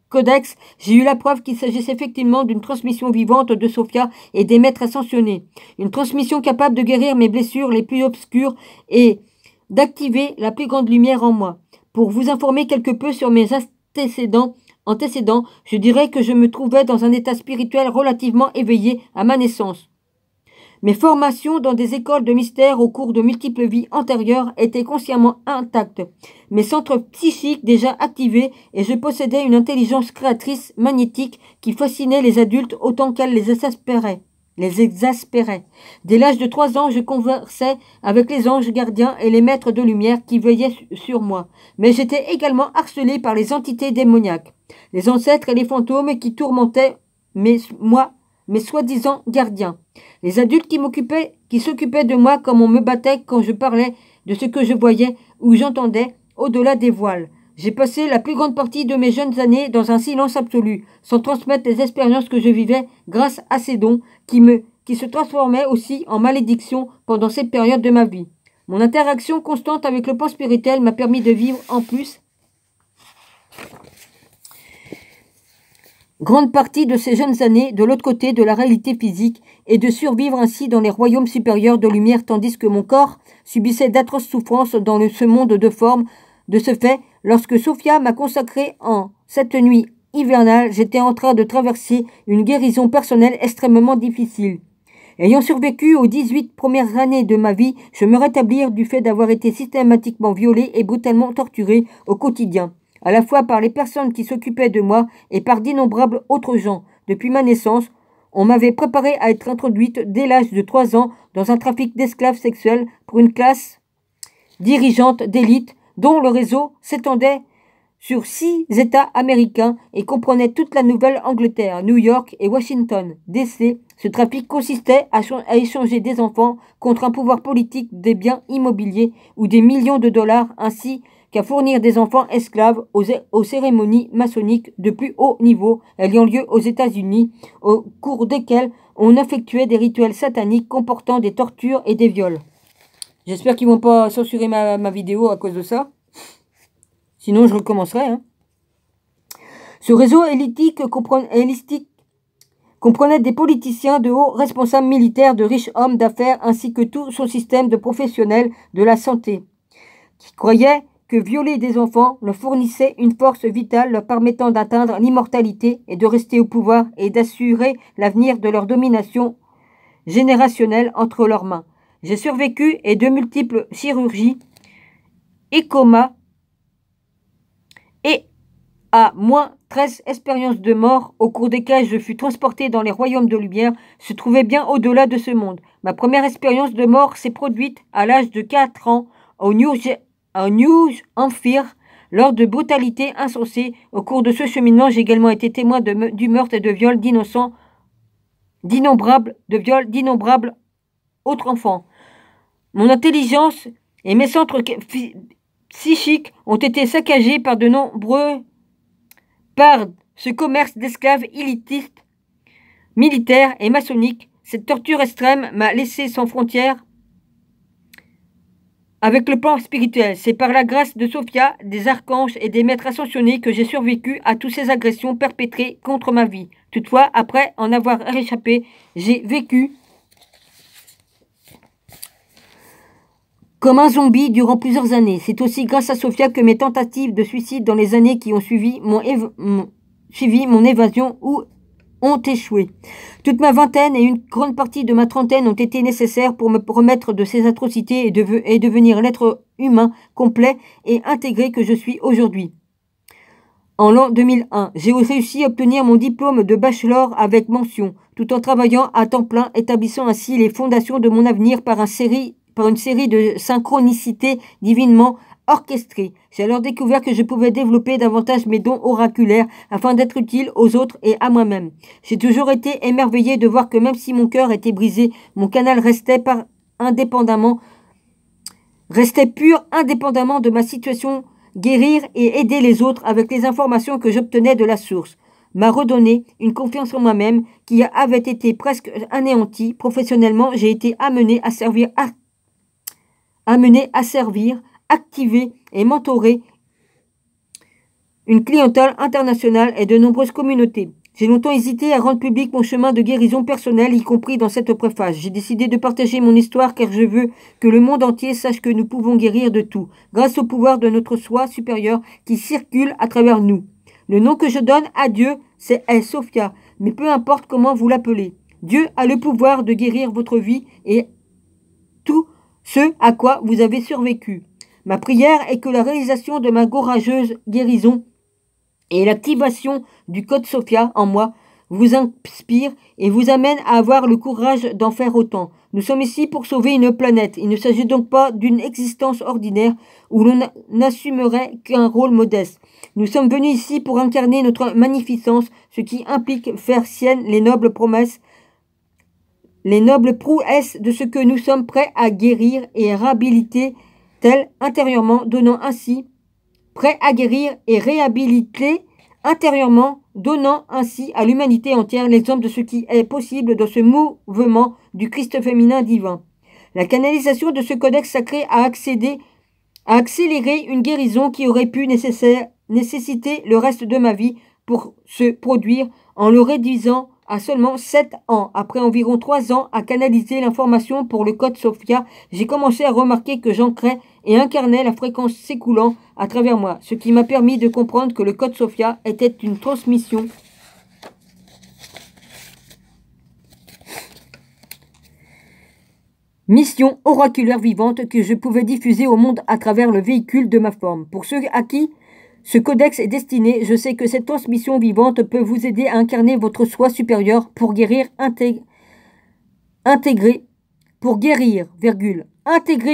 Codex, j'ai eu la preuve qu'il s'agissait effectivement d'une transmission vivante de Sophia et des maîtres ascensionnés. Une transmission capable de guérir mes blessures les plus obscures et d'activer la plus grande lumière en moi. Pour vous informer quelque peu sur mes antécédents, je dirais que je me trouvais dans un état spirituel relativement éveillé à ma naissance. Mes formations dans des écoles de mystère au cours de multiples vies antérieures étaient consciemment intactes, mes centres psychiques déjà activés, et je possédais une intelligence créatrice magnétique qui fascinait les adultes autant qu'elle les exaspérait. Dès l'âge de 3 ans, je conversais avec les anges gardiens et les maîtres de lumière qui veillaient sur moi, mais j'étais également harcelé par les entités démoniaques, les ancêtres et les fantômes qui tourmentaient mes soi-disant gardiens. Les adultes qui s'occupaient de moi comme on me battait quand je parlais de ce que je voyais ou j'entendais au-delà des voiles. J'ai passé la plus grande partie de mes jeunes années dans un silence absolu, sans transmettre les expériences que je vivais grâce à ces dons qui se transformaient aussi en malédiction pendant cette période de ma vie. Mon interaction constante avec le plan spirituel m'a permis de vivre en plus grande partie de ces jeunes années de l'autre côté de la réalité physique et de survivre ainsi dans les royaumes supérieurs de lumière tandis que mon corps subissait d'atroces souffrances dans ce monde de forme. De ce fait, lorsque Sophia m'a consacré en cette nuit hivernale, j'étais en train de traverser une guérison personnelle extrêmement difficile. Ayant survécu aux 18 premières années de ma vie, je me rétablis du fait d'avoir été systématiquement violée et brutalement torturée au quotidien, à la fois par les personnes qui s'occupaient de moi et par d'innombrables autres gens. Depuis ma naissance, on m'avait préparé à être introduite dès l'âge de 3 ans dans un trafic d'esclaves sexuels pour une classe dirigeante d'élite dont le réseau s'étendait sur 6 États américains et comprenait toute la Nouvelle-Angleterre, New York et Washington, D.C. Ce trafic consistait à échanger des enfants contre un pouvoir politique, des biens immobiliers ou des millions de dollars, ainsi qu'à fournir des enfants esclaves aux cérémonies maçonniques de plus haut niveau ayant lieu aux États-Unis, au cours desquelles on effectuait des rituels sataniques comportant des tortures et des viols. J'espère qu'ils vont pas censurer ma vidéo à cause de ça. Sinon, je recommencerai. Ce réseau élitique comprenait des politiciens, de hauts responsables militaires, de riches hommes d'affaires, ainsi que tout son système de professionnels de la santé, qui croyaient que violer des enfants leur fournissait une force vitale leur permettant d'atteindre l'immortalité et de rester au pouvoir et d'assurer l'avenir de leur domination générationnelle entre leurs mains. J'ai survécu et de multiples chirurgies et comas et à moins 13 expériences de mort au cours desquelles je fus transporté dans les royaumes de lumière se trouvait bien au-delà de ce monde. Ma première expérience de mort s'est produite à l'âge de 4 ans au New Hampshire lors de brutalités insensées. Au cours de ce cheminement, j'ai également été témoin du meurtre et de viols d'innombrables autres enfants. Mon intelligence et mes centres psychiques ont été saccagés par ce commerce d'esclaves élitistes, militaires et maçonniques. Cette torture extrême m'a laissé sans frontières avec le plan spirituel. C'est par la grâce de Sophia, des archanges et des maîtres ascensionnés que j'ai survécu à toutes ces agressions perpétrées contre ma vie. Toutefois, après en avoir réchappé, j'ai vécu comme un zombie durant plusieurs années. C'est aussi grâce à Sophia que mes tentatives de suicide dans les années qui ont suivi mon évasion ont échoué. Toute ma vingtaine et une grande partie de ma trentaine ont été nécessaires pour me remettre de ces atrocités et devenir l'être humain complet et intégré que je suis aujourd'hui. En l'an 2001, j'ai réussi à obtenir mon diplôme de bachelor avec mention, tout en travaillant à temps plein, établissant ainsi les fondations de mon avenir par une série de synchronicités divinement orchestré. J'ai alors découvert que je pouvais développer davantage mes dons oraculaires afin d'être utile aux autres et à moi-même. J'ai toujours été émerveillé de voir que même si mon cœur était brisé, mon canal restait pur indépendamment de ma situation. Guérir et aider les autres avec les informations que j'obtenais de la source m'a redonné une confiance en moi-même qui avait été presque anéantie. Professionnellement, j'ai été amené à servir, activer et mentorer une clientèle internationale et de nombreuses communautés. J'ai longtemps hésité à rendre public mon chemin de guérison personnelle, y compris dans cette préface. J'ai décidé de partager mon histoire car je veux que le monde entier sache que nous pouvons guérir de tout, grâce au pouvoir de notre soi supérieur qui circule à travers nous. Le nom que je donne à Dieu, c'est Sophia, mais peu importe comment vous l'appelez. Dieu a le pouvoir de guérir votre vie et tout ce à quoi vous avez survécu. Ma prière est que la réalisation de ma courageuse guérison et l'activation du code Sophia en moi vous inspire et vous amène à avoir le courage d'en faire autant. Nous sommes ici pour sauver une planète. Il ne s'agit donc pas d'une existence ordinaire où l'on n'assumerait qu'un rôle modeste. Nous sommes venus ici pour incarner notre magnificence, ce qui implique faire sienne les nobles prouesses de ce que nous sommes prêts à guérir et réhabiliter tel intérieurement, donnant ainsi prêt à guérir et réhabiliter intérieurement, donnant ainsi à l'humanité entière l'exemple de ce qui est possible dans ce mouvement du Christ féminin divin. La canalisation de ce codex sacré a accéléré une guérison qui aurait pu nécessiter le reste de ma vie pour se produire en le réduisant à seulement 7 ans. Après environ 3 ans à canaliser l'information pour le code Sophia, j'ai commencé à remarquer que j'ancrais et incarnais la fréquence s'écoulant à travers moi, ce qui m'a permis de comprendre que le code Sophia était une transmission mission oraculaire vivante que je pouvais diffuser au monde à travers le véhicule de ma forme. Pour ceux à qui ce codex est destiné, je sais que cette transmission vivante peut vous aider à incarner votre soi supérieur pour guérir, intégrer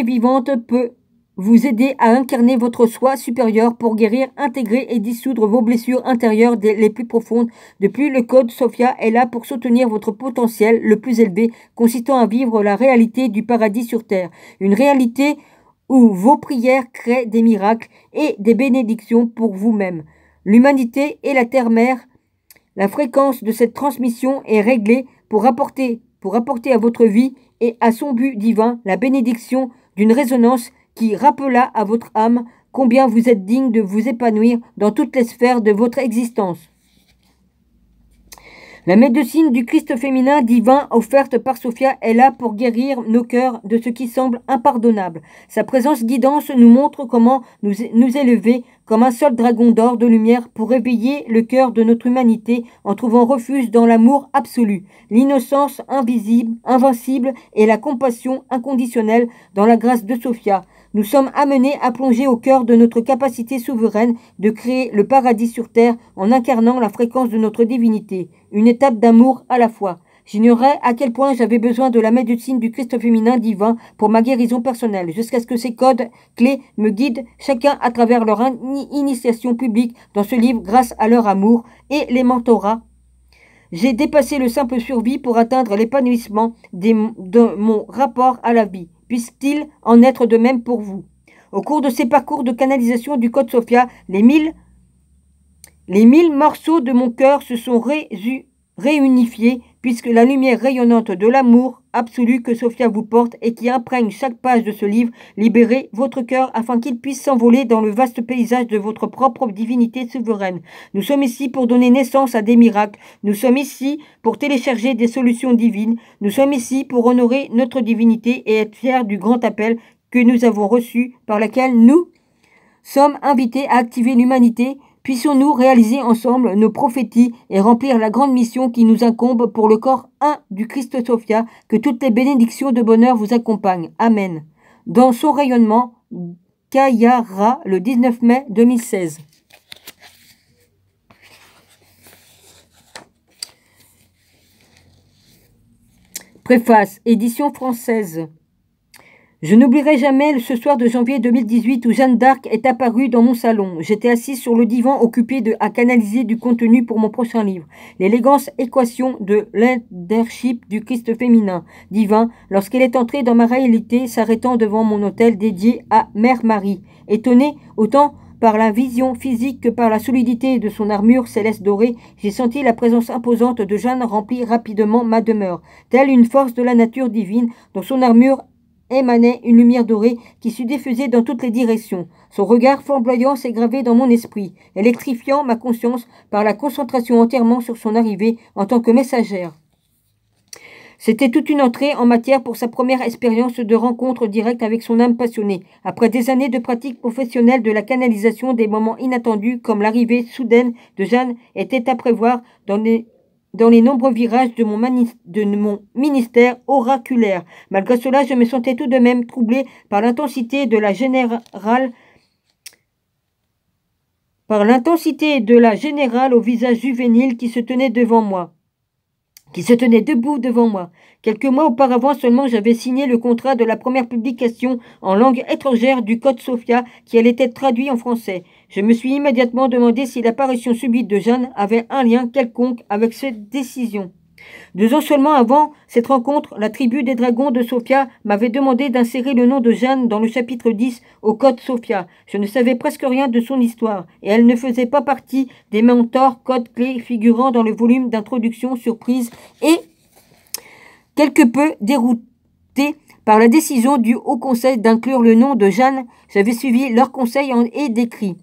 vivante peut vous aider à incarner votre soi supérieur pour guérir, intégrer et dissoudre vos blessures intérieures les plus profondes. Depuis, le code Sophia est là pour soutenir votre potentiel le plus élevé, consistant à vivre la réalité du paradis sur terre. Une réalité où vos prières créent des miracles et des bénédictions pour vous-même. L'humanité et la terre-mère, la fréquence de cette transmission est réglée pour apporter à votre vie et à son but divin la bénédiction d'une résonance qui rappela à votre âme combien vous êtes digne de vous épanouir dans toutes les sphères de votre existence. La médecine du Christ féminin divin offerte par Sophia est là pour guérir nos cœurs de ce qui semble impardonnable. Sa présence guidance nous montre comment nous élever comme un seul dragon d'or de lumière pour réveiller le cœur de notre humanité en trouvant refuge dans l'amour absolu, l'innocence invincible et la compassion inconditionnelle dans la grâce de Sophia. Nous sommes amenés à plonger au cœur de notre capacité souveraine de créer le paradis sur terre en incarnant la fréquence de notre divinité, une étape d'amour à la fois. J'ignorais à quel point j'avais besoin de la médecine du Christ féminin divin pour ma guérison personnelle, jusqu'à ce que ces codes clés me guident chacun à travers leur initiation publique dans ce livre grâce à leur amour et les mentorats. J'ai dépassé le simple survie pour atteindre l'épanouissement de mon rapport à la vie. Puisse-t-il en être de même pour vous? Au cours de ces parcours de canalisation du code Sophia, les mille morceaux de mon cœur se sont réunifiés puisque la lumière rayonnante de l'amour absolu que Sophia vous porte et qui imprègne chaque page de ce livre, libérez votre cœur afin qu'il puisse s'envoler dans le vaste paysage de votre propre divinité souveraine. Nous sommes ici pour donner naissance à des miracles. Nous sommes ici pour télécharger des solutions divines. Nous sommes ici pour honorer notre divinité et être fiers du grand appel que nous avons reçu par lequel nous sommes invités à activer l'humanité. Puissions-nous réaliser ensemble nos prophéties et remplir la grande mission qui nous incombe pour le corps 1 du Christ Sophia, que toutes les bénédictions de bonheur vous accompagnent. Amen. Dans son rayonnement, Kayara, le 19 mai 2016. Préface, édition française. Je n'oublierai jamais ce soir de janvier 2018 où Jeanne d'Arc est apparue dans mon salon. J'étais assise sur le divan occupée à canaliser du contenu pour mon prochain livre. L'élégance équation de leadership du Christ féminin divin lorsqu'elle est entrée dans ma réalité s'arrêtant devant mon autel dédié à Mère Marie. Étonnée autant par la vision physique que par la solidité de son armure céleste dorée, j'ai senti la présence imposante de Jeanne remplir rapidement ma demeure, telle une force de la nature divine dont son armure émanait une lumière dorée qui se diffusait dans toutes les directions. Son regard flamboyant s'est gravé dans mon esprit, électrifiant ma conscience par la concentration entièrement sur son arrivée en tant que messagère. C'était toute une entrée en matière pour sa première expérience de rencontre directe avec son âme passionnée. Après des années de pratique professionnelle de la canalisation, des moments inattendus comme l'arrivée soudaine de Jeanne étaient à prévoir dans les nombreux virages de mon ministère oraculaire. Malgré cela, je me sentais tout de même troublée par l'intensité de la générale au visage juvénile qui se tenait debout devant moi. Quelques mois auparavant seulement, j'avais signé le contrat de la première publication en langue étrangère du Code Sophia qui allait être traduit en français. Je me suis immédiatement demandé si l'apparition subite de Jeanne avait un lien quelconque avec cette décision. 2 ans seulement avant cette rencontre, la tribu des dragons de Sophia m'avait demandé d'insérer le nom de Jeanne dans le chapitre 10 au Code Sophia. Je ne savais presque rien de son histoire, et elle ne faisait pas partie des mentors codes clés figurant dans le volume d'introduction surprise et quelque peu dérouté par la décision du Haut Conseil d'inclure le nom de Jeanne. J'avais suivi leur conseil écrit.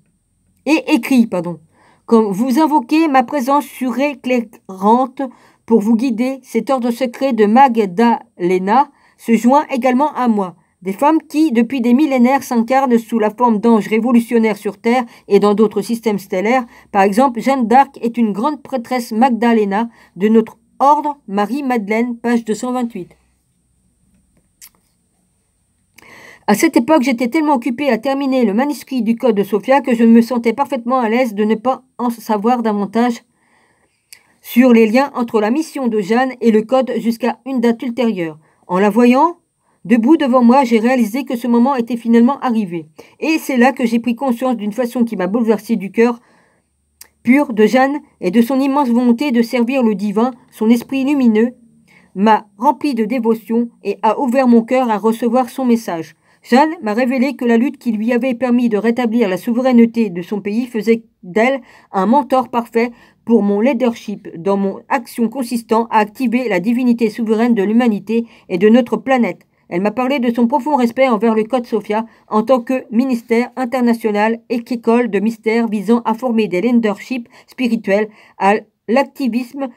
Comme vous invoquez ma présence suréclairante pour vous guider, cet ordre secret de Magdalena se joint également à moi. Des femmes qui, depuis des millénaires, s'incarnent sous la forme d'anges révolutionnaires sur Terre et dans d'autres systèmes stellaires. Par exemple, Jeanne d'Arc est une grande prêtresse Magdalena de notre ordre Marie-Madeleine, page 228. À cette époque, j'étais tellement occupée à terminer le manuscrit du Code de Sophia que je me sentais parfaitement à l'aise de ne pas en savoir davantage sur les liens entre la mission de Jeanne et le Code jusqu'à une date ultérieure. En la voyant debout devant moi, j'ai réalisé que ce moment était finalement arrivé. Et c'est là que j'ai pris conscience d'une façon qui m'a bouleversé du cœur pur de Jeanne et de son immense volonté de servir le divin. Son esprit lumineux m'a rempli de dévotion et a ouvert mon cœur à recevoir son message. Jeanne m'a révélé que la lutte qui lui avait permis de rétablir la souveraineté de son pays faisait d'elle un mentor parfait pour mon leadership dans mon action consistant à activer la divinité souveraine de l'humanité et de notre planète. Elle m'a parlé de son profond respect envers le Code Sophia en tant que ministère international et qu'école de mystère visant à former des leaderships spirituels à l'activisme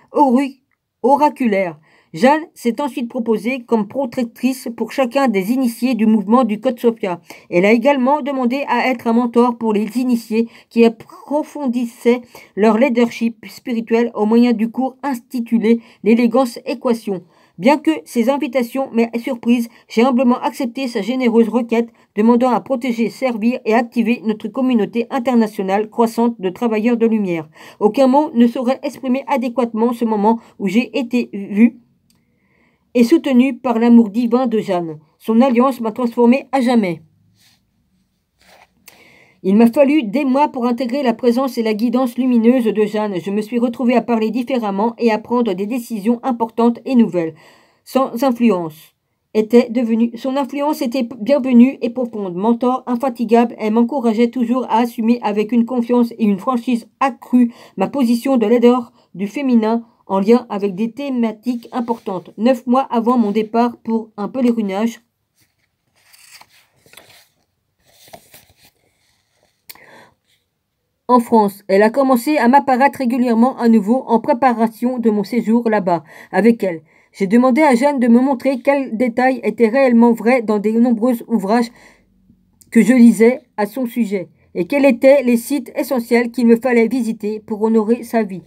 oraculaire. Jeanne s'est ensuite proposée comme protectrice pour chacun des initiés du mouvement du Code Sophia. Elle a également demandé à être un mentor pour les initiés qui approfondissaient leur leadership spirituel au moyen du cours intitulé l'élégance équation. Bien que ces invitations m'aient surprise, j'ai humblement accepté sa généreuse requête demandant à protéger, servir et activer notre communauté internationale croissante de travailleurs de lumière. Aucun mot ne saurait exprimer adéquatement ce moment où j'ai été vue et soutenue par l'amour divin de Jeanne. Son alliance m'a transformée à jamais. Il m'a fallu des mois pour intégrer la présence et la guidance lumineuse de Jeanne. Je me suis retrouvée à parler différemment et à prendre des décisions importantes et nouvelles. Son influence était bienvenue et profonde. Mentor infatigable, elle m'encourageait toujours à assumer avec une confiance et une franchise accrue ma position de leader du féminin en lien avec des thématiques importantes. 9 mois avant mon départ pour un pèlerinage, en France, elle a commencé à m'apparaître régulièrement à nouveau en préparation de mon séjour là-bas avec elle. J'ai demandé à Jeanne de me montrer quels détails étaient réellement vrais dans de nombreux ouvrages que je lisais à son sujet et quels étaient les sites essentiels qu'il me fallait visiter pour honorer sa vie.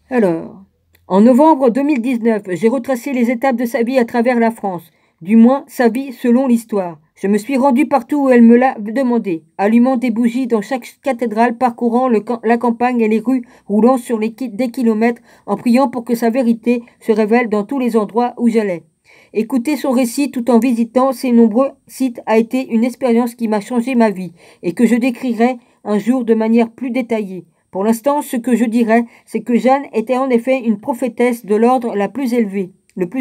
Alors, en novembre 2019, j'ai retracé les étapes de sa vie à travers la France, du moins sa vie selon l'histoire. Je me suis rendu partout où elle me l'a demandé, allumant des bougies dans chaque cathédrale, parcourant la campagne et les rues, roulant sur des kilomètres, en priant pour que sa vérité se révèle dans tous les endroits où j'allais. Écouter son récit tout en visitant ses nombreux sites a été une expérience qui m'a changé ma vie et que je décrirai un jour de manière plus détaillée. Pour l'instant, ce que je dirais, c'est que Jeanne était en effet une prophétesse de l'ordre le plus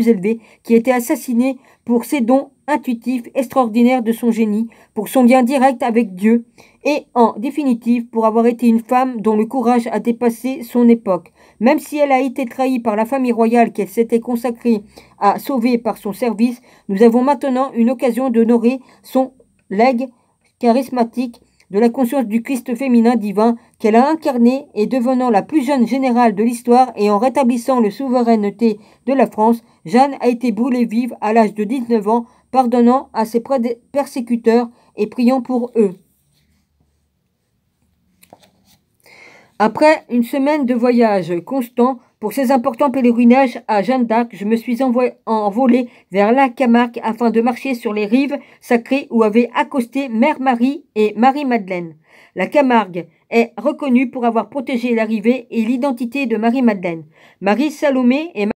élevé, qui était assassinée pour ses dons intuitifs extraordinaires de son génie, pour son lien direct avec Dieu, et en définitive pour avoir été une femme dont le courage a dépassé son époque. Même si elle a été trahie par la famille royale qu'elle s'était consacrée à sauver par son service, nous avons maintenant une occasion d'honorer son legs charismatique de la conscience du Christ féminin divin qu'elle a incarné et devenant la plus jeune générale de l'histoire et en rétablissant la souveraineté de la France, Jeanne a été brûlée vive à l'âge de 19 ans, pardonnant à ses persécuteurs et priant pour eux. Après une semaine de voyage constant pour ces importants pèlerinages à Jeanne d'Arc, je me suis envolée vers la Camargue afin de marcher sur les rives sacrées où avaient accosté Mère Marie et Marie-Madeleine. La Camargue est reconnue pour avoir protégé l'arrivée et l'identité de Marie-Madeleine. Marie-Salomé et